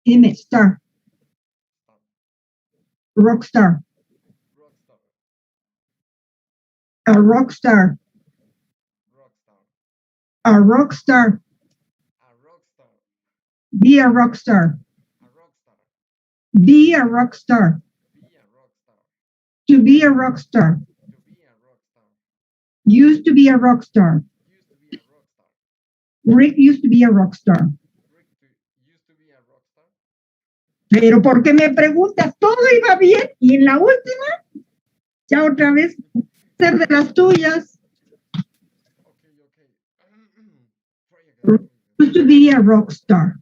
Dime, star. Rock star. A rock star. A rock star. Be a rock star. Be a rock star. To be a rock star. Used to be a rock star. Rick used to be a rock star. Pero porque me preguntas, todo iba bien y en la última, ya otra vez, ser de las tuyas. Used to be a rock star.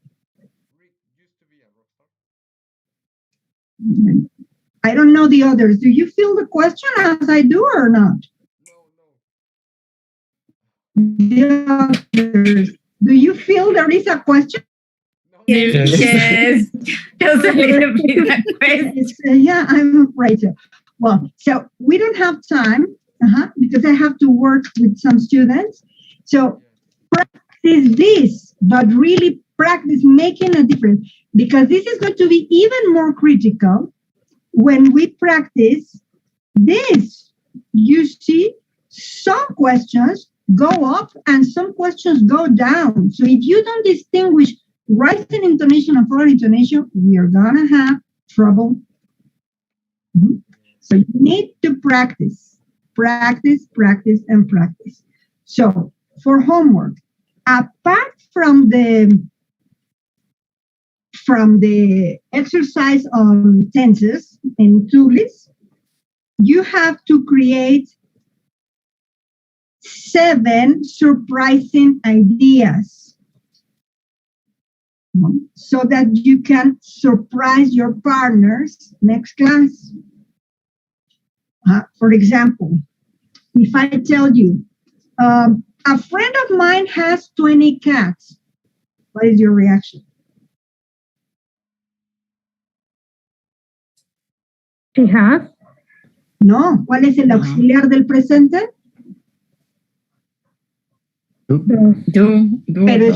I don't know the others. Do you feel the question as I do or not? The others. Do you feel there is a question? Yes. Just a little bit of question. Yeah, I'm afraid so. Well, so we don't have time because I have to work with some students. So practice this, but really practice making a difference, because this is going to be even more critical when we practice this. You see, some questions go up and some questions go down. So if you don't distinguish rising intonation and falling intonation, we are gonna have trouble. So you need to practice, practice, practice, and practice. So for homework, apart from the exercise on tenses and tools, you have to create 7 surprising ideas so that you can surprise your partners next class. For example, if I tell you, a friend of mine has 20 cats, what is your reaction? She has? No, ¿cuál es el auxiliar del presente? Pero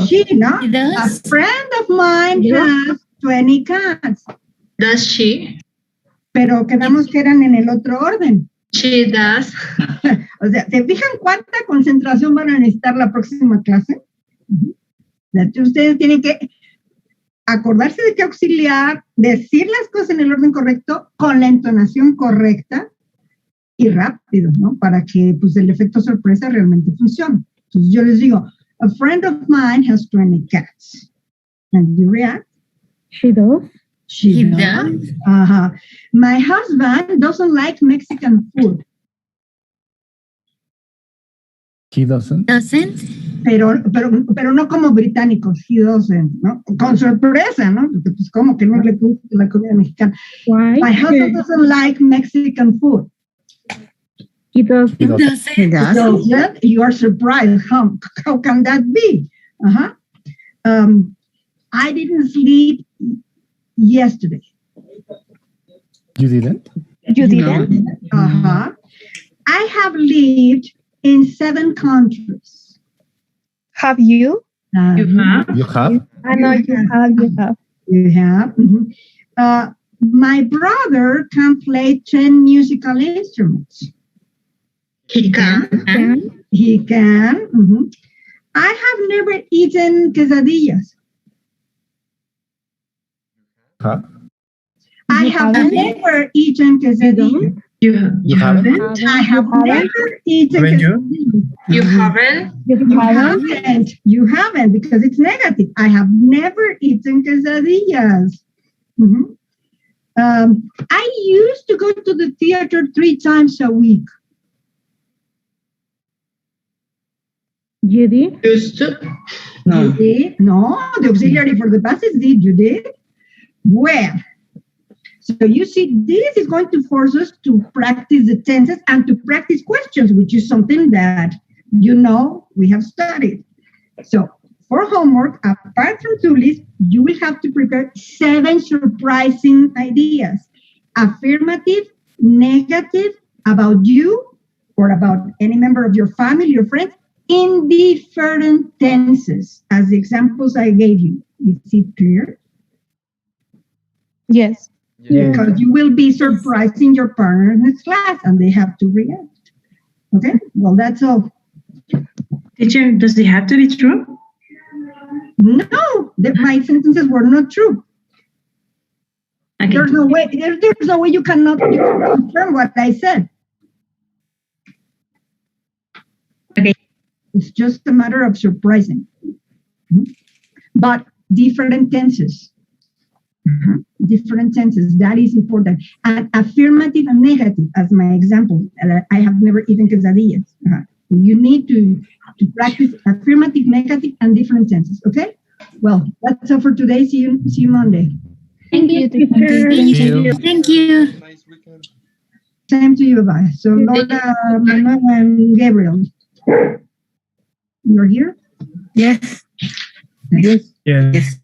she, ¿no? A friend of mine has 20 cats. Does she? Pero quedamos que eran en el otro orden. She does. O sea, ¿se fijan cuánta concentración van a necesitar la próxima clase? Ustedes tienen que acordarse de qué auxiliar, decir las cosas en el orden correcto, con la entonación correcta y rápido, ¿no? Para que pues, el efecto sorpresa realmente funcione. Entonces yo les digo, a friend of mine has 20 cats. And you react? She does. He does. Uh-huh. My husband doesn't like Mexican food. He doesn't. Pero no como británicos, he doesn't, ¿no? Con sorpresa, ¿no? Porque pues como que no le gusta la comida mexicana. Why? My husband doesn't like Mexican food. He doesn't. He doesn't. You are surprised. How can that be? Uh-huh. I didn't sleep yesterday. You didn't? You didn't? Uh-huh. I have lived in 7 countries. Have you? You have? You have? I know you have. You have? Mm-hmm. My brother can play 10 musical instruments. He can. He can. Mm-hmm. I have never eaten quesadillas. Huh? I have never eaten quesadillas. You haven't? I have never eaten quesadillas. You haven't? You haven't because it's negative. I have never eaten quesadillas. Mm-hmm. I used to go to the theater 3 times a week. You did? Used to? No. You did? No, the auxiliary for the buses did. You did? Well, so you see, this is going to force us to practice the tenses and to practice questions, which is something that, we have studied. So for homework, apart from to list, you will have to prepare 7 surprising ideas. Affirmative, negative, about you or about any member of your family or friends in different tenses, as the examples I gave you. Is it clear? Yes. Because you will be surprising your partner in this class and they have to react. Okay, well, that's all. Teacher, does it have to be true? No, my sentences were not true. Okay. There's no way you cannot confirm what I said. Okay. It's just a matter of surprising. But different tenses. Different tenses, that is important. And affirmative and negative, as my example, I have never eaten quesadillas. You need to practice affirmative, negative, and different tenses, okay? Well, that's all for today. See you Monday. Thank you, teacher. Thank you. Same to you, bye. So Laura, Manuel, and Gabriel, you're here? Yes. Yes.